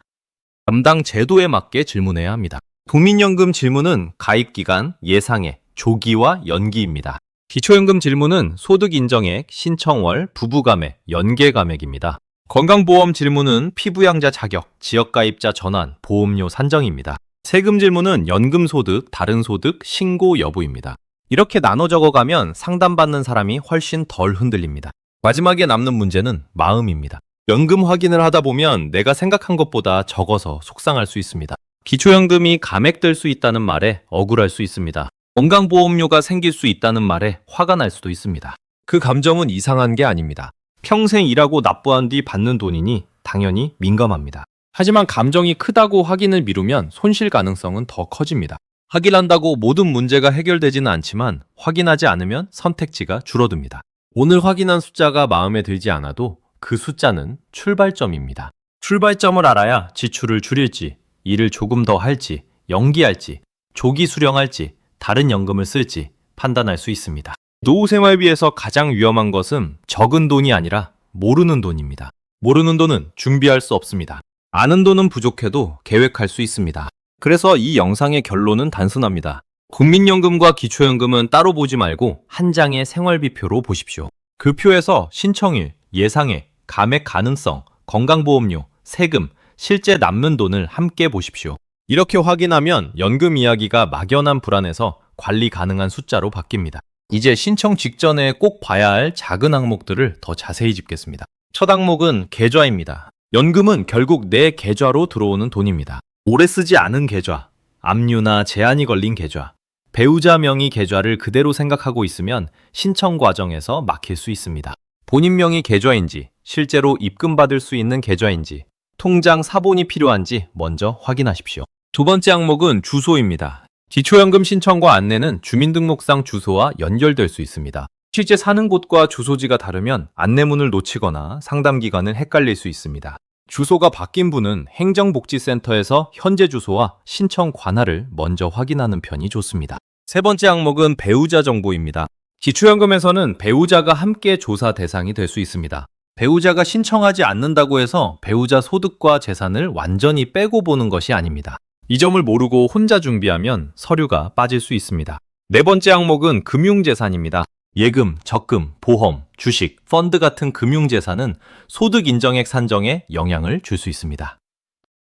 담당 제도에 맞게 질문해야 합니다. 국민연금 질문은 가입기간, 예상액, 조기와 연기입니다. 기초연금 질문은 소득 인정액, 신청월, 부부감액, 연계감액입니다. 건강보험 질문은 피부양자 자격, 지역가입자 전환, 보험료 산정입니다. 세금 질문은 연금소득, 다른 소득, 신고 여부입니다. 이렇게 나눠 적어가면 상담받는 사람이 훨씬 덜 흔들립니다. 마지막에 남는 문제는 마음입니다. 연금 확인을 하다 보면 내가 생각한 것보다 적어서 속상할 수 있습니다. 기초연금이 감액될 수 있다는 말에 억울할 수 있습니다. 건강보험료가 생길 수 있다는 말에 화가 날 수도 있습니다. 그 감정은 이상한 게 아닙니다. 평생 일하고 납부한 뒤 받는 돈이니 당연히 민감합니다. 하지만 감정이 크다고 확인을 미루면 손실 가능성은 더 커집니다. 확인한다고 모든 문제가 해결되지는 않지만 확인하지 않으면 선택지가 줄어듭니다. 오늘 확인한 숫자가 마음에 들지 않아도 그 숫자는 출발점입니다. 출발점을 알아야 지출을 줄일지, 일을 조금 더 할지, 연기할지, 조기 수령할지, 다른 연금을 쓸지 판단할 수 있습니다. 노후 생활비에서 가장 위험한 것은 적은 돈이 아니라 모르는 돈입니다. 모르는 돈은 준비할 수 없습니다. 아는 돈은 부족해도 계획할 수 있습니다. 그래서 이 영상의 결론은 단순합니다. 국민연금과 기초연금은 따로 보지 말고 한 장의 생활비표로 보십시오. 그 표에서 신청일, 예상액, 감액 가능성, 건강보험료, 세금, 실제 남는 돈을 함께 보십시오. 이렇게 확인하면 연금 이야기가 막연한 불안에서 관리 가능한 숫자로 바뀝니다. 이제 신청 직전에 꼭 봐야 할 작은 항목들을 더 자세히 짚겠습니다. 첫 항목은 계좌입니다. 연금은 결국 내 계좌로 들어오는 돈입니다. 오래 쓰지 않은 계좌, 압류나 제한이 걸린 계좌, 배우자 명의 계좌를 그대로 생각하고 있으면 신청 과정에서 막힐 수 있습니다. 본인 명의 계좌인지, 실제로 입금받을 수 있는 계좌인지, 통장 사본이 필요한지 먼저 확인하십시오. 두 번째 항목은 주소입니다. 기초연금 신청과 안내는 주민등록상 주소와 연결될 수 있습니다. 실제 사는 곳과 주소지가 다르면 안내문을 놓치거나 상담기관을 헷갈릴 수 있습니다. 주소가 바뀐 분은 행정복지센터에서 현재 주소와 신청 관할을 먼저 확인하는 편이 좋습니다. 세 번째 항목은 배우자 정보입니다. 기초연금에서는 배우자가 함께 조사 대상이 될 수 있습니다. 배우자가 신청하지 않는다고 해서 배우자 소득과 재산을 완전히 빼고 보는 것이 아닙니다. 이 점을 모르고 혼자 준비하면 서류가 빠질 수 있습니다. 네 번째 항목은 금융재산입니다. 예금, 적금, 보험, 주식, 펀드 같은 금융재산은 소득 인정액 산정에 영향을 줄 수 있습니다.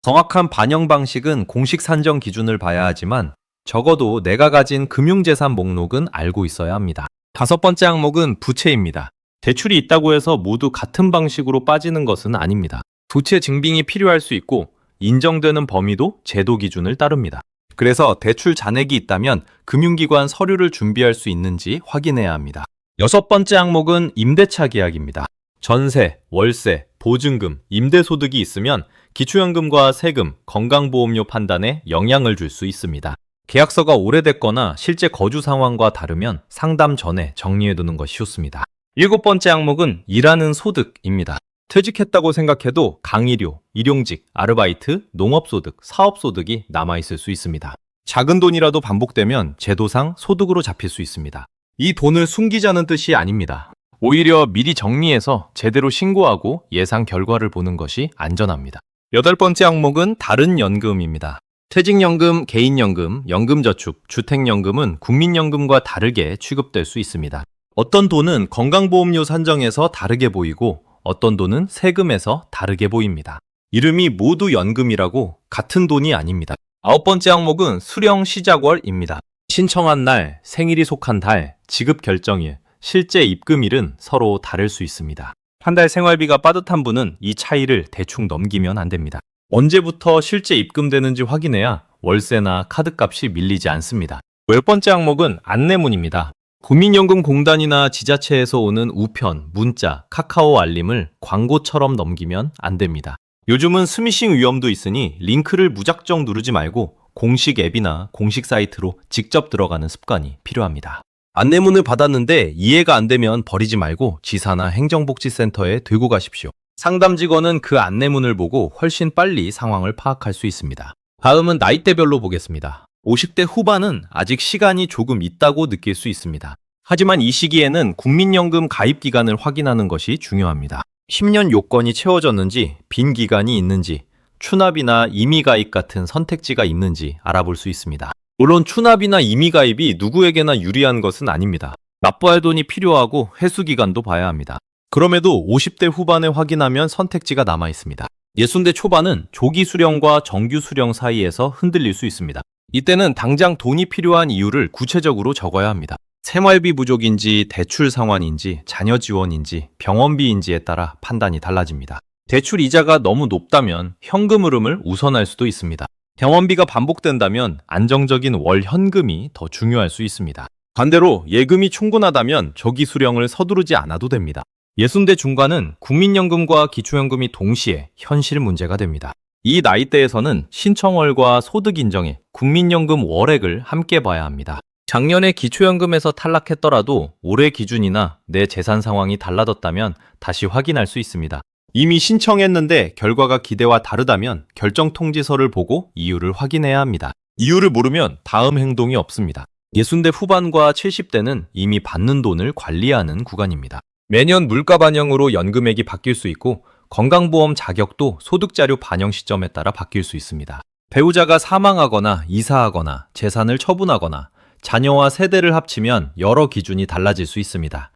정확한 반영 방식은 공식 산정 기준을 봐야 하지만 적어도 내가 가진 금융재산 목록은 알고 있어야 합니다. 다섯 번째 항목은 부채입니다. 대출이 있다고 해서 모두 같은 방식으로 빠지는 것은 아닙니다. 부채 증빙이 필요할 수 있고 인정되는 범위도 제도 기준을 따릅니다. 그래서 대출 잔액이 있다면 금융기관 서류를 준비할 수 있는지 확인해야 합니다. 여섯 번째 항목은 임대차 계약입니다. 전세, 월세, 보증금, 임대소득이 있으면 기초연금과 세금, 건강보험료 판단에 영향을 줄 수 있습니다. 계약서가 오래됐거나 실제 거주 상황과 다르면 상담 전에 정리해두는 것이 좋습니다. 일곱 번째 항목은 일하는 소득입니다. 퇴직했다고 생각해도 강의료, 일용직, 아르바이트, 농업소득, 사업소득이 남아있을 수 있습니다. 작은 돈이라도 반복되면 제도상 소득으로 잡힐 수 있습니다. 이 돈을 숨기자는 뜻이 아닙니다. 오히려 미리 정리해서 제대로 신고하고 예상 결과를 보는 것이 안전합니다. 8번째 항목은 다른 연금입니다. 퇴직연금, 개인연금, 연금저축, 주택연금은 국민연금과 다르게 취급될 수 있습니다. 어떤 돈은 건강보험료 산정에서 다르게 보이고 어떤 돈은 세금에서 다르게 보입니다. 이름이 모두 연금이라고 같은 돈이 아닙니다. 9번째 항목은 수령 시작월입니다. 신청한 날, 생일이 속한 달, 지급 결정일, 실제 입금일은 서로 다를 수 있습니다. 한 달 생활비가 빠듯한 분은 이 차이를 대충 넘기면 안 됩니다. 언제부터 실제 입금되는지 확인해야 월세나 카드값이 밀리지 않습니다. 10번째 항목은 안내문입니다. 국민연금공단이나 지자체에서 오는 우편, 문자, 카카오 알림을 광고처럼 넘기면 안 됩니다. 요즘은 스미싱 위험도 있으니 링크를 무작정 누르지 말고 공식 앱이나 공식 사이트로 직접 들어가는 습관이 필요합니다. 안내문을 받았는데 이해가 안 되면 버리지 말고 지사나 행정복지센터에 들고 가십시오. 상담 직원은 그 안내문을 보고 훨씬 빨리 상황을 파악할 수 있습니다. 다음은 나이대별로 보겠습니다. 50대 후반은 아직 시간이 조금 있다고 느낄 수 있습니다. 하지만 이 시기에는 국민연금 가입 기간을 확인하는 것이 중요합니다. 10년 요건이 채워졌는지, 빈 기간이 있는지, 추납이나 임의가입 같은 선택지가 있는지 알아볼 수 있습니다. 물론 추납이나 임의가입이 누구에게나 유리한 것은 아닙니다. 납부할 돈이 필요하고 회수 기간도 봐야 합니다. 그럼에도 50대 후반에 확인하면 선택지가 남아 있습니다. 60대 초반은 조기 수령과 정규 수령 사이에서 흔들릴 수 있습니다. 이때는 당장 돈이 필요한 이유를 구체적으로 적어야 합니다. 생활비 부족인지, 대출 상환인지, 자녀 지원인지, 병원비인지에 따라 판단이 달라집니다. 대출 이자가 너무 높다면 현금 흐름을 우선할 수도 있습니다. 병원비가 반복된다면 안정적인 월 현금이 더 중요할 수 있습니다. 반대로 예금이 충분하다면 조기 수령을 서두르지 않아도 됩니다. 60대 중반은 국민연금과 기초연금이 동시에 현실 문제가 됩니다. 이 나이대에서는 신청월과 소득 인정액, 국민연금 월액을 함께 봐야 합니다. 작년에 기초연금에서 탈락했더라도 올해 기준이나 내 재산 상황이 달라졌다면 다시 확인할 수 있습니다. 이미 신청했는데 결과가 기대와 다르다면 결정 통지서를 보고 이유를 확인해야 합니다. 이유를 모르면 다음 행동이 없습니다. 60대 후반과 70대는 이미 받는 돈을 관리하는 구간입니다. 매년 물가 반영으로 연금액이 바뀔 수 있고 건강보험 자격도 소득자료 반영 시점에 따라 바뀔 수 있습니다. 배우자가 사망하거나 이사하거나 재산을 처분하거나 자녀와 세대를 합치면 여러 기준이 달라질 수 있습니다.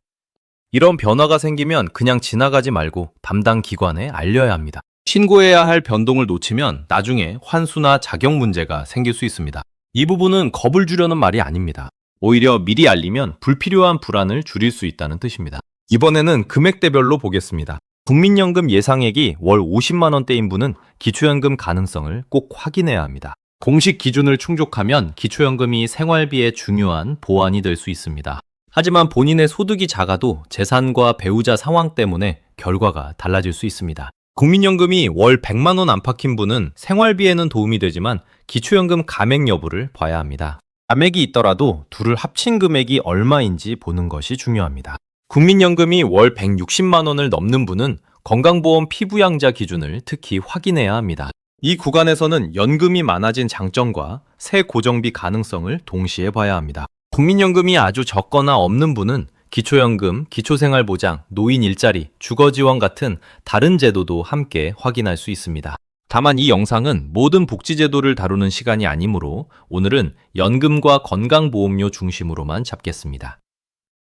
이런 변화가 생기면 그냥 지나가지 말고 담당 기관에 알려야 합니다. 신고해야 할 변동을 놓치면 나중에 환수나 자격 문제가 생길 수 있습니다. 이 부분은 겁을 주려는 말이 아닙니다. 오히려 미리 알리면 불필요한 불안을 줄일 수 있다는 뜻입니다. 이번에는 금액대별로 보겠습니다. 국민연금 예상액이 월 50만 원대인 분은 기초연금 가능성을 꼭 확인해야 합니다. 공식 기준을 충족하면 기초연금이 생활비의 중요한 보완이 될 수 있습니다. 하지만 본인의 소득이 작아도 재산과 배우자 상황 때문에 결과가 달라질 수 있습니다. 국민연금이 월 100만 원 안팎인 분은 생활비에는 도움이 되지만 기초연금 감액 여부를 봐야 합니다. 감액이 있더라도 둘을 합친 금액이 얼마인지 보는 것이 중요합니다. 국민연금이 월 160만 원을 넘는 분은 건강보험 피부양자 기준을 특히 확인해야 합니다. 이 구간에서는 연금이 많아진 장점과 새 고정비 가능성을 동시에 봐야 합니다. 국민연금이 아주 적거나 없는 분은 기초연금, 기초생활보장, 노인 일자리, 주거지원 같은 다른 제도도 함께 확인할 수 있습니다. 다만 이 영상은 모든 복지제도를 다루는 시간이 아니므로 오늘은 연금과 건강보험료 중심으로만 잡겠습니다.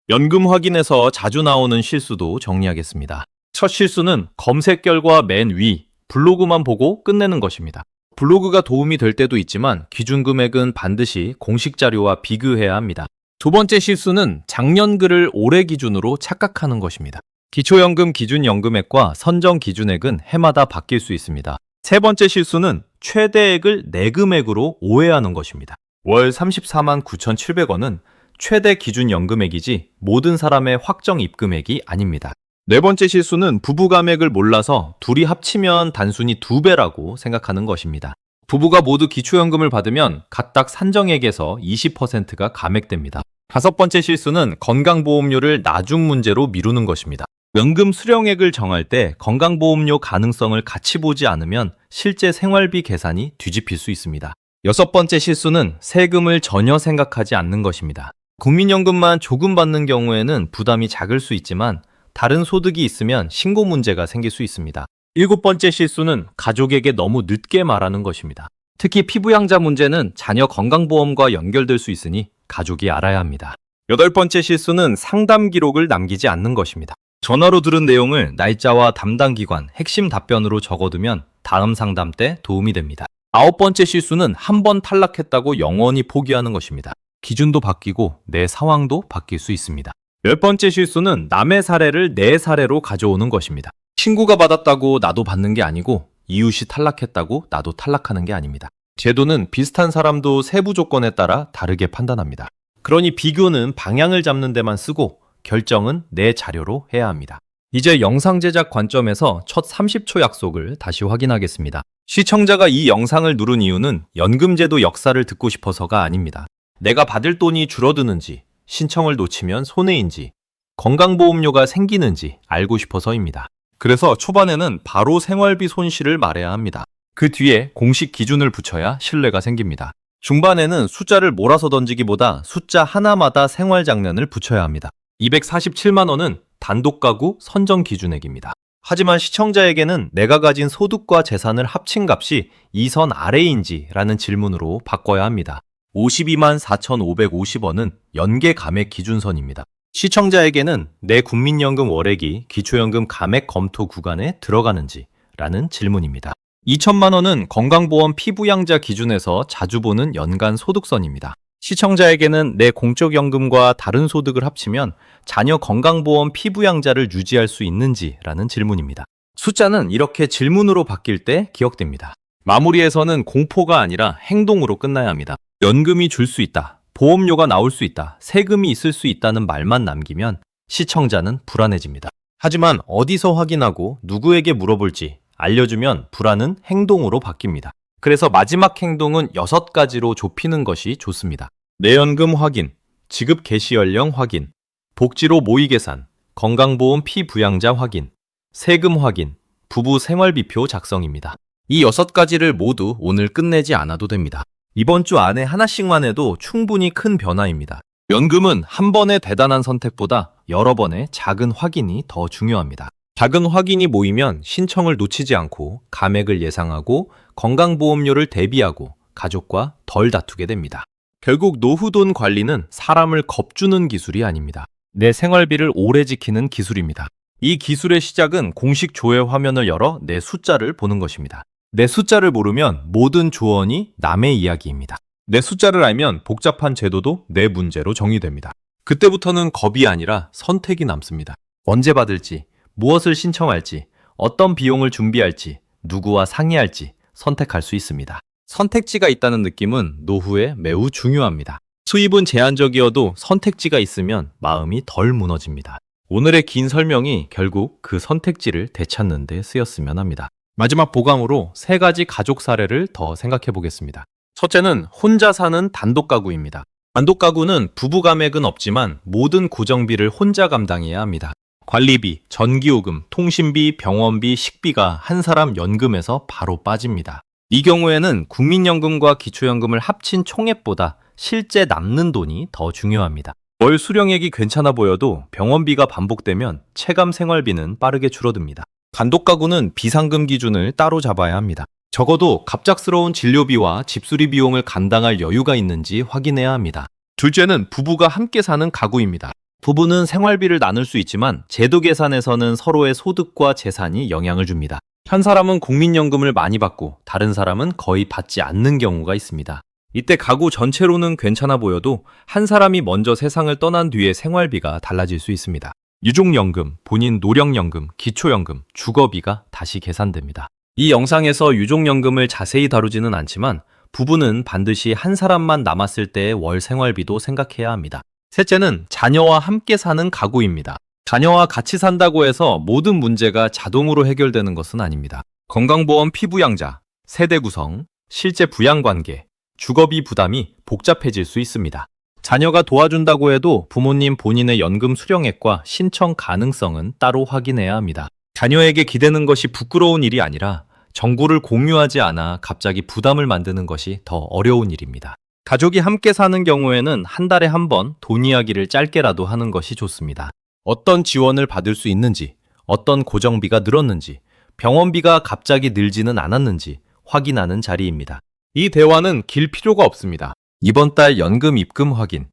연금 확인에서 자주 나오는 실수도 정리하겠습니다. 첫 실수는 검색 결과 맨 위, 블로그만 보고 끝내는 것입니다. 블로그가 도움이 될 때도 있지만 기준 금액은 반드시 공식 자료와 비교해야 합니다. 두 번째 실수는 작년 글을 올해 기준으로 착각하는 것입니다. 기초연금 기준 연금액과 선정 기준액은 해마다 바뀔 수 있습니다. 세 번째 실수는 최대액을 내금액으로 오해하는 것입니다. 월 34만 9,700원은 최대 기준 연금액이지 모든 사람의 확정 입금액이 아닙니다. 네 번째 실수는 부부 감액을 몰라서 둘이 합치면 단순히 2배라고 생각하는 것입니다. 부부가 모두 기초연금을 받으면 각각 산정액에서 20%가 감액됩니다. 다섯 번째 실수는 건강보험료를 나중 문제로 미루는 것입니다. 연금 수령액을 정할 때 건강보험료 가능성을 같이 보지 않으면 실제 생활비 계산이 뒤집힐 수 있습니다. 6번째 실수는 세금을 전혀 생각하지 않는 것입니다. 국민연금만 조금 받는 경우에는 부담이 작을 수 있지만 다른 소득이 있으면 신고 문제가 생길 수 있습니다. 7번째 실수는 가족에게 너무 늦게 말하는 것입니다. 특히 피부양자 문제는 자녀 건강보험과 연결될 수 있으니 가족이 알아야 합니다. 8번째 실수는 상담 기록을 남기지 않는 것입니다. 전화로 들은 내용을 날짜와 담당 기관, 핵심 답변으로 적어두면 다음 상담 때 도움이 됩니다. 9번째 실수는 한 번 탈락했다고 영원히 포기하는 것입니다. 기준도 바뀌고 내 상황도 바뀔 수 있습니다. 10번째 실수는 남의 사례를 내 사례로 가져오는 것입니다. 친구가 받았다고 나도 받는 게 아니고 이웃이 탈락했다고 나도 탈락하는 게 아닙니다. 제도는 비슷한 사람도 세부 조건에 따라 다르게 판단합니다. 그러니 비교는 방향을 잡는 데만 쓰고 결정은 내 자료로 해야 합니다. 이제 영상 제작 관점에서 첫 30초 약속을 다시 확인하겠습니다. 시청자가 이 영상을 누른 이유는 연금제도 역사를 듣고 싶어서가 아닙니다. 내가 받을 돈이 줄어드는지, 신청을 놓치면 손해인지, 건강보험료가 생기는지 알고 싶어서입니다. 그래서 초반에는 바로 생활비 손실을 말해야 합니다. 그 뒤에 공식 기준을 붙여야 신뢰가 생깁니다. 중반에는 숫자를 몰아서 던지기보다 숫자 하나마다 생활장려를 붙여야 합니다. 247만 원은 단독가구 선정 기준액입니다. 하지만 시청자에게는 내가 가진 소득과 재산을 합친 값이 이 선 아래인지 라는 질문으로 바꿔야 합니다. 52만 4,550원은 연계 감액 기준선입니다. 시청자에게는 내 국민연금 월액이 기초연금 감액 검토 구간에 들어가는지 라는 질문입니다. 2천만 원은 건강보험 피부양자 기준에서 자주 보는 연간 소득선입니다. 시청자에게는 내 공적연금과 다른 소득을 합치면 자녀 건강보험 피부양자를 유지할 수 있는지 라는 질문입니다. 숫자는 이렇게 질문으로 바뀔 때 기억됩니다. 마무리에서는 공포가 아니라 행동으로 끝나야 합니다. 연금이 줄 수 있다, 보험료가 나올 수 있다, 세금이 있을 수 있다는 말만 남기면 시청자는 불안해집니다. 하지만 어디서 확인하고 누구에게 물어볼지 알려주면 불안은 행동으로 바뀝니다. 그래서 마지막 행동은 6가지로 좁히는 것이 좋습니다. 내연금 확인, 지급 개시 연령 확인, 복지로 모의 계산, 건강보험 피부양자 확인, 세금 확인, 부부 생활비표 작성입니다. 이 6가지를 모두 오늘 끝내지 않아도 됩니다. 이번 주 안에 하나씩만 해도 충분히 큰 변화입니다. 연금은 한 번의 대단한 선택보다 여러 번의 작은 확인이 더 중요합니다. 작은 확인이 모이면 신청을 놓치지 않고 감액을 예상하고 건강보험료를 대비하고 가족과 덜 다투게 됩니다. 결국 노후 돈 관리는 사람을 겁주는 기술이 아닙니다. 내 생활비를 오래 지키는 기술입니다. 이 기술의 시작은 공식 조회 화면을 열어 내 숫자를 보는 것입니다. 내 숫자를 모르면 모든 조언이 남의 이야기입니다. 내 숫자를 알면 복잡한 제도도 내 문제로 정의됩니다. 그때부터는 겁이 아니라 선택이 남습니다. 언제 받을지, 무엇을 신청할지, 어떤 비용을 준비할지, 누구와 상의할지 선택할 수 있습니다. 선택지가 있다는 느낌은 노후에 매우 중요합니다. 수입은 제한적이어도 선택지가 있으면 마음이 덜 무너집니다. 오늘의 긴 설명이 결국 그 선택지를 되찾는 데 쓰였으면 합니다. 마지막 보강으로 3가지 가족 사례를 더 생각해 보겠습니다. 첫째는 혼자 사는 단독 가구입니다. 단독 가구는 부부 감액은 없지만 모든 고정비를 혼자 감당해야 합니다. 관리비, 전기요금, 통신비, 병원비, 식비가 한 사람 연금에서 바로 빠집니다. 이 경우에는 국민연금과 기초연금을 합친 총액보다 실제 남는 돈이 더 중요합니다. 월 수령액이 괜찮아 보여도 병원비가 반복되면 체감 생활비는 빠르게 줄어듭니다. 단독 가구는 비상금 기준을 따로 잡아야 합니다. 적어도 갑작스러운 진료비와 집수리 비용을 감당할 여유가 있는지 확인해야 합니다. 둘째는 부부가 함께 사는 가구입니다. 부부는 생활비를 나눌 수 있지만 제도 계산에서는 서로의 소득과 재산이 영향을 줍니다. 한 사람은 국민연금을 많이 받고 다른 사람은 거의 받지 않는 경우가 있습니다. 이때 가구 전체로는 괜찮아 보여도 한 사람이 먼저 세상을 떠난 뒤에 생활비가 달라질 수 있습니다. 유족연금, 본인 노령연금, 기초연금, 주거비가 다시 계산됩니다. 이 영상에서 유족연금을 자세히 다루지는 않지만 부부는 반드시 한 사람만 남았을 때의 월 생활비도 생각해야 합니다. 셋째는 자녀와 함께 사는 가구입니다. 자녀와 같이 산다고 해서 모든 문제가 자동으로 해결되는 것은 아닙니다. 건강보험 피부양자, 세대 구성, 실제 부양관계, 주거비 부담이 복잡해질 수 있습니다. 자녀가 도와준다고 해도 부모님 본인의 연금 수령액과 신청 가능성은 따로 확인해야 합니다. 자녀에게 기대는 것이 부끄러운 일이 아니라 정보를 공유하지 않아 갑자기 부담을 만드는 것이 더 어려운 일입니다. 가족이 함께 사는 경우에는 한 달에 한 번 돈 이야기를 짧게라도 하는 것이 좋습니다. 어떤 지원을 받을 수 있는지, 어떤 고정비가 늘었는지, 병원비가 갑자기 늘지는 않았는지 확인하는 자리입니다. 이 대화는 길 필요가 없습니다. 이번 달 연금 입금 확인,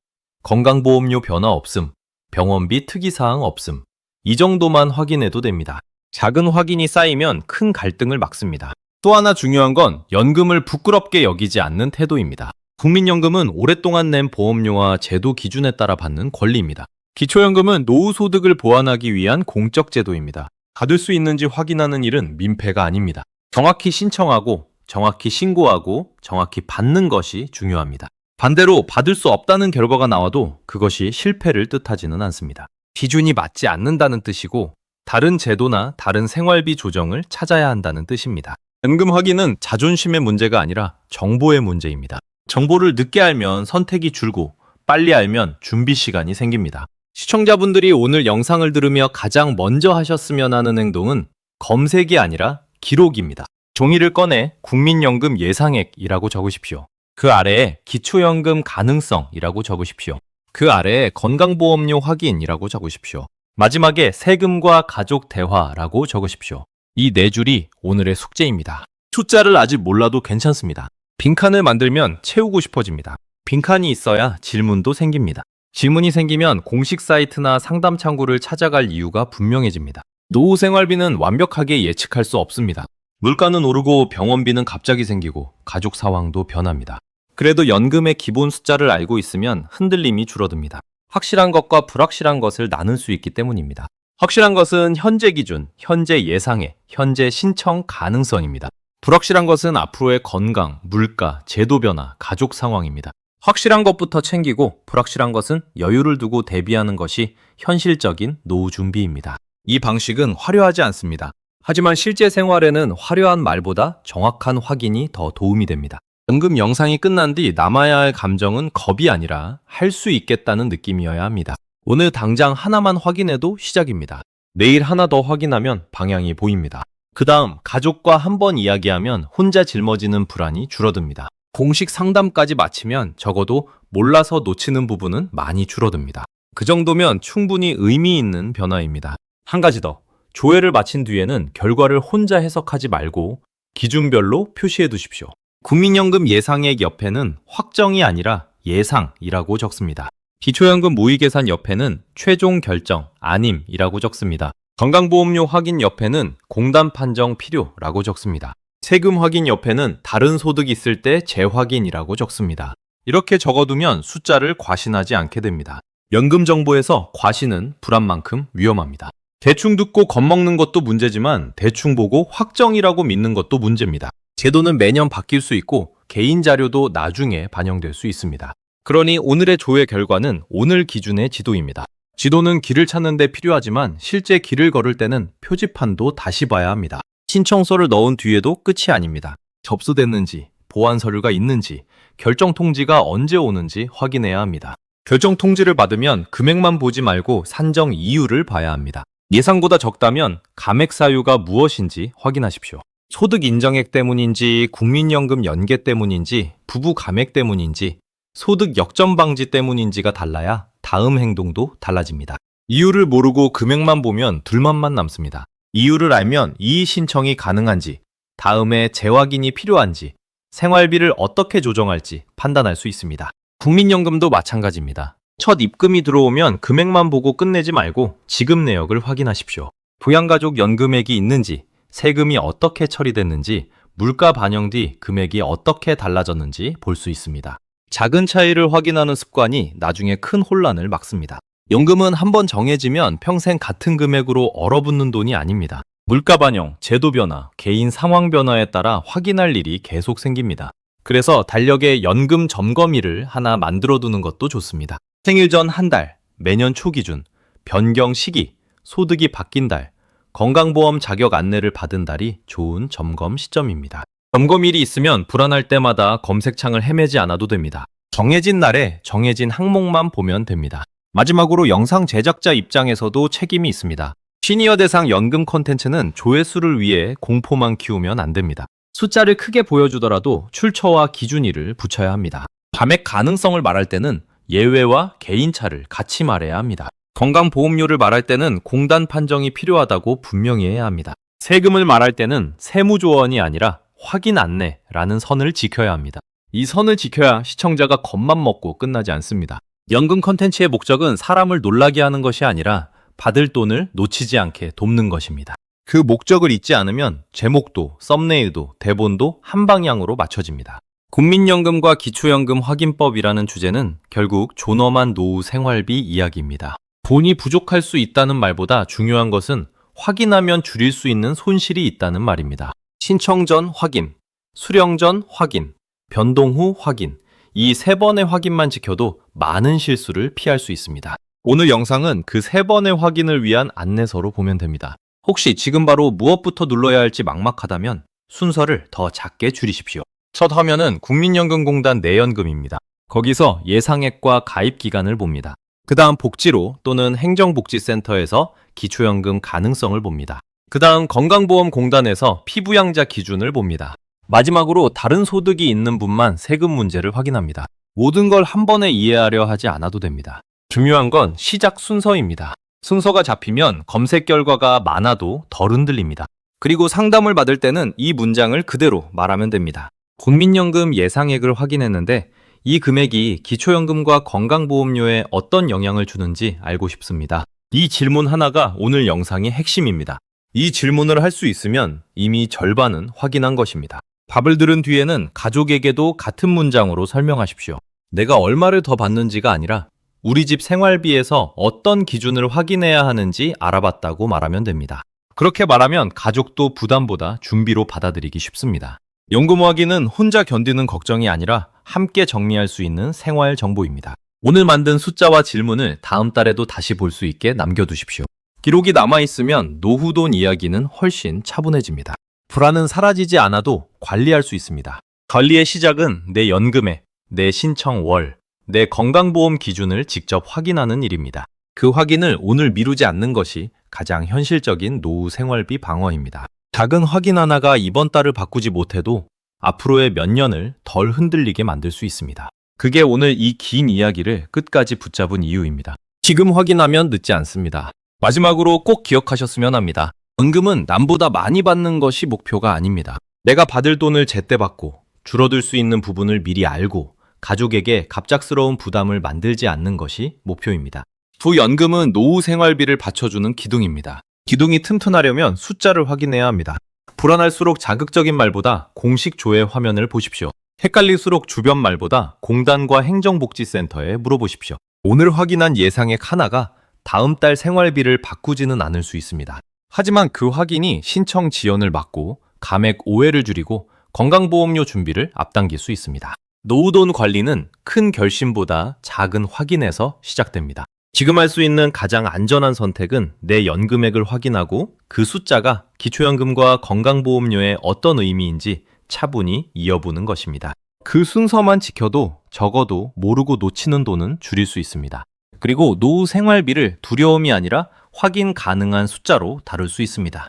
건강보험료 변화 없음, 병원비 특이사항 없음. 이 정도만 확인해도 됩니다. 작은 확인이 쌓이면 큰 갈등을 막습니다. 또 하나 중요한 건 연금을 부끄럽게 여기지 않는 태도입니다. 국민연금은 오랫동안 낸 보험료와 제도 기준에 따라 받는 권리입니다. 기초연금은 노후 소득을 보완하기 위한 공적 제도입니다. 받을 수 있는지 확인하는 일은 민폐가 아닙니다. 정확히 신청하고, 정확히 신고하고, 정확히 받는 것이 중요합니다. 반대로 받을 수 없다는 결과가 나와도 그것이 실패를 뜻하지는 않습니다. 기준이 맞지 않는다는 뜻이고, 다른 제도나 다른 생활비 조정을 찾아야 한다는 뜻입니다. 연금 확인은 자존심의 문제가 아니라 정보의 문제입니다. 정보를 늦게 알면 선택이 줄고, 빨리 알면 준비 시간이 생깁니다. 시청자분들이 오늘 영상을 들으며 가장 먼저 하셨으면 하는 행동은 검색이 아니라 기록입니다. 종이를 꺼내 국민연금 예상액이라고 적으십시오. 그 아래에 기초연금 가능성이라고 적으십시오. 그 아래에 건강보험료 확인이라고 적으십시오. 마지막에 세금과 가족 대화라고 적으십시오. 이 네 줄이 오늘의 숙제입니다. 숫자를 아직 몰라도 괜찮습니다. 빈칸을 만들면 채우고 싶어집니다. 빈칸이 있어야 질문도 생깁니다. 질문이 생기면 공식 사이트나 상담 창구를 찾아갈 이유가 분명해집니다. 노후 생활비는 완벽하게 예측할 수 없습니다. 물가는 오르고 병원비는 갑자기 생기고 가족 상황도 변합니다. 그래도 연금의 기본 숫자를 알고 있으면 흔들림이 줄어듭니다. 확실한 것과 불확실한 것을 나눌 수 있기 때문입니다. 확실한 것은 현재 기준, 현재 예상액, 현재 신청 가능성입니다. 불확실한 것은 앞으로의 건강, 물가, 제도 변화, 가족 상황입니다. 확실한 것부터 챙기고 불확실한 것은 여유를 두고 대비하는 것이 현실적인 노후 준비입니다. 이 방식은 화려하지 않습니다. 하지만 실제 생활에는 화려한 말보다 정확한 확인이 더 도움이 됩니다. 연금 영상이 끝난 뒤 남아야 할 감정은 겁이 아니라 할 수 있겠다는 느낌이어야 합니다. 오늘 당장 하나만 확인해도 시작입니다. 내일 하나 더 확인하면 방향이 보입니다. 그 다음 가족과 한 번 이야기하면 혼자 짊어지는 불안이 줄어듭니다. 공식 상담까지 마치면 적어도 몰라서 놓치는 부분은 많이 줄어듭니다. 그 정도면 충분히 의미 있는 변화입니다. 한 가지 더. 조회를 마친 뒤에는 결과를 혼자 해석하지 말고 기준별로 표시해 두십시오. 국민연금 예상액 옆에는 확정이 아니라 예상이라고 적습니다. 기초연금 모의계산 옆에는 최종 결정, 아님이라고 적습니다. 건강보험료 확인 옆에는 공단 판정 필요라고 적습니다. 세금 확인 옆에는 다른 소득이 있을 때 재확인이라고 적습니다. 이렇게 적어두면 숫자를 과신하지 않게 됩니다. 연금 정보에서 과신은 불안만큼 위험합니다. 대충 듣고 겁먹는 것도 문제지만 대충 보고 확정이라고 믿는 것도 문제입니다. 제도는 매년 바뀔 수 있고 개인 자료도 나중에 반영될 수 있습니다. 그러니 오늘의 조회 결과는 오늘 기준의 지도입니다. 지도는 길을 찾는 데 필요하지만 실제 길을 걸을 때는 표지판도 다시 봐야 합니다. 신청서를 넣은 뒤에도 끝이 아닙니다. 접수됐는지, 보완 서류가 있는지, 결정 통지가 언제 오는지 확인해야 합니다. 결정 통지를 받으면 금액만 보지 말고 산정 이유를 봐야 합니다. 예상보다 적다면 감액 사유가 무엇인지 확인하십시오. 소득 인정액 때문인지, 국민연금 연계 때문인지, 부부 감액 때문인지, 소득 역전 방지 때문인지가 달라야 다음 행동도 달라집니다. 이유를 모르고 금액만 보면 둘만만 남습니다. 이유를 알면 이의 신청이 가능한지, 다음에 재확인이 필요한지, 생활비를 어떻게 조정할지 판단할 수 있습니다. 국민연금도 마찬가지입니다. 첫 입금이 들어오면 금액만 보고 끝내지 말고 지급 내역을 확인하십시오. 부양가족 연금액이 있는지, 세금이 어떻게 처리됐는지, 물가 반영 뒤 금액이 어떻게 달라졌는지 볼 수 있습니다. 작은 차이를 확인하는 습관이 나중에 큰 혼란을 막습니다. 연금은 한번 정해지면 평생 같은 금액으로 얼어붙는 돈이 아닙니다. 물가 반영, 제도 변화, 개인 상황 변화에 따라 확인할 일이 계속 생깁니다. 그래서 달력에 연금 점검일을 하나 만들어 두는 것도 좋습니다. 생일 전 한 달, 매년 초 기준, 변경 시기, 소득이 바뀐 달, 건강보험 자격 안내를 받은 달이 좋은 점검 시점입니다. 점검일이 있으면 불안할 때마다 검색창을 헤매지 않아도 됩니다. 정해진 날에 정해진 항목만 보면 됩니다. 마지막으로 영상 제작자 입장에서도 책임이 있습니다. 시니어 대상 연금 콘텐츠는 조회수를 위해 공포만 키우면 안 됩니다. 숫자를 크게 보여주더라도 출처와 기준일을 붙여야 합니다. 감액 가능성을 말할 때는 예외와 개인차를 같이 말해야 합니다. 건강보험료를 말할 때는 공단 판정이 필요하다고 분명히 해야 합니다. 세금을 말할 때는 세무조언이 아니라 확인 안내라는 선을 지켜야 합니다. 이 선을 지켜야 시청자가 겁만 먹고 끝나지 않습니다. 연금 콘텐츠의 목적은 사람을 놀라게 하는 것이 아니라 받을 돈을 놓치지 않게 돕는 것입니다. 그 목적을 잊지 않으면 제목도 썸네일도 대본도 한 방향으로 맞춰집니다. 국민연금과 기초연금 확인법이라는 주제는 결국 존엄한 노후 생활비 이야기입니다. 돈이 부족할 수 있다는 말보다 중요한 것은 확인하면 줄일 수 있는 손실이 있다는 말입니다. 신청 전 확인, 수령 전 확인, 변동 후 확인, 이 세 번의 확인만 지켜도 많은 실수를 피할 수 있습니다. 오늘 영상은 그 세 번의 확인을 위한 안내서로 보면 됩니다. 혹시 지금 바로 무엇부터 눌러야 할지 막막하다면 순서를 더 작게 줄이십시오. 첫 화면은 국민연금공단 내연금입니다. 거기서 예상액과 가입 기간을 봅니다. 그 다음 복지로 또는 행정복지센터에서 기초연금 가능성을 봅니다. 그 다음 건강보험공단에서 피부양자 기준을 봅니다. 마지막으로 다른 소득이 있는 분만 세금 문제를 확인합니다. 모든 걸 한 번에 이해하려 하지 않아도 됩니다. 중요한 건 시작 순서입니다. 순서가 잡히면 검색 결과가 많아도 덜 흔들립니다. 그리고 상담을 받을 때는 이 문장을 그대로 말하면 됩니다. 국민연금 예상액을 확인했는데 이 금액이 기초연금과 건강보험료에 어떤 영향을 주는지 알고 싶습니다. 이 질문 하나가 오늘 영상의 핵심입니다. 이 질문을 할 수 있으면 이미 절반은 확인한 것입니다. 답을 들은 뒤에는 가족에게도 같은 문장으로 설명하십시오. 내가 얼마를 더 받는지가 아니라 우리 집 생활비에서 어떤 기준을 확인해야 하는지 알아봤다고 말하면 됩니다. 그렇게 말하면 가족도 부담보다 준비로 받아들이기 쉽습니다. 연금 확인은 혼자 견디는 걱정이 아니라 함께 정리할 수 있는 생활 정보입니다. 오늘 만든 숫자와 질문을 다음 달에도 다시 볼 수 있게 남겨두십시오. 기록이 남아있으면 노후돈 이야기는 훨씬 차분해집니다. 불안은 사라지지 않아도 관리할 수 있습니다. 관리의 시작은 내 연금액, 내 신청 월, 내 건강보험 기준을 직접 확인하는 일입니다. 그 확인을 오늘 미루지 않는 것이 가장 현실적인 노후 생활비 방어입니다. 작은 확인 하나가 이번 달을 바꾸지 못해도 앞으로의 몇 년을 덜 흔들리게 만들 수 있습니다. 그게 오늘 이 긴 이야기를 끝까지 붙잡은 이유입니다. 지금 확인하면 늦지 않습니다. 마지막으로 꼭 기억하셨으면 합니다. 연금은 남보다 많이 받는 것이 목표가 아닙니다. 내가 받을 돈을 제때 받고 줄어들 수 있는 부분을 미리 알고 가족에게 갑작스러운 부담을 만들지 않는 것이 목표입니다. 부연금은 노후 생활비를 받쳐주는 기둥입니다. 기둥이 튼튼하려면 숫자를 확인해야 합니다. 불안할수록 자극적인 말보다 공식 조회 화면을 보십시오. 헷갈릴수록 주변 말보다 공단과 행정복지센터에 물어보십시오. 오늘 확인한 예상액 하나가 다음 달 생활비를 바꾸지는 않을 수 있습니다. 하지만 그 확인이 신청 지연을 막고 감액 오해를 줄이고 건강보험료 준비를 앞당길 수 있습니다. 노후돈 관리는 큰 결심보다 작은 확인에서 시작됩니다. 지금 할 수 있는 가장 안전한 선택은 내 연금액을 확인하고 그 숫자가 기초연금과 건강보험료에 어떤 의미인지 차분히 이어보는 것입니다. 그 순서만 지켜도 적어도 모르고 놓치는 돈은 줄일 수 있습니다. 그리고 노후 생활비를 두려움이 아니라 확인 가능한 숫자로 다룰 수 있습니다.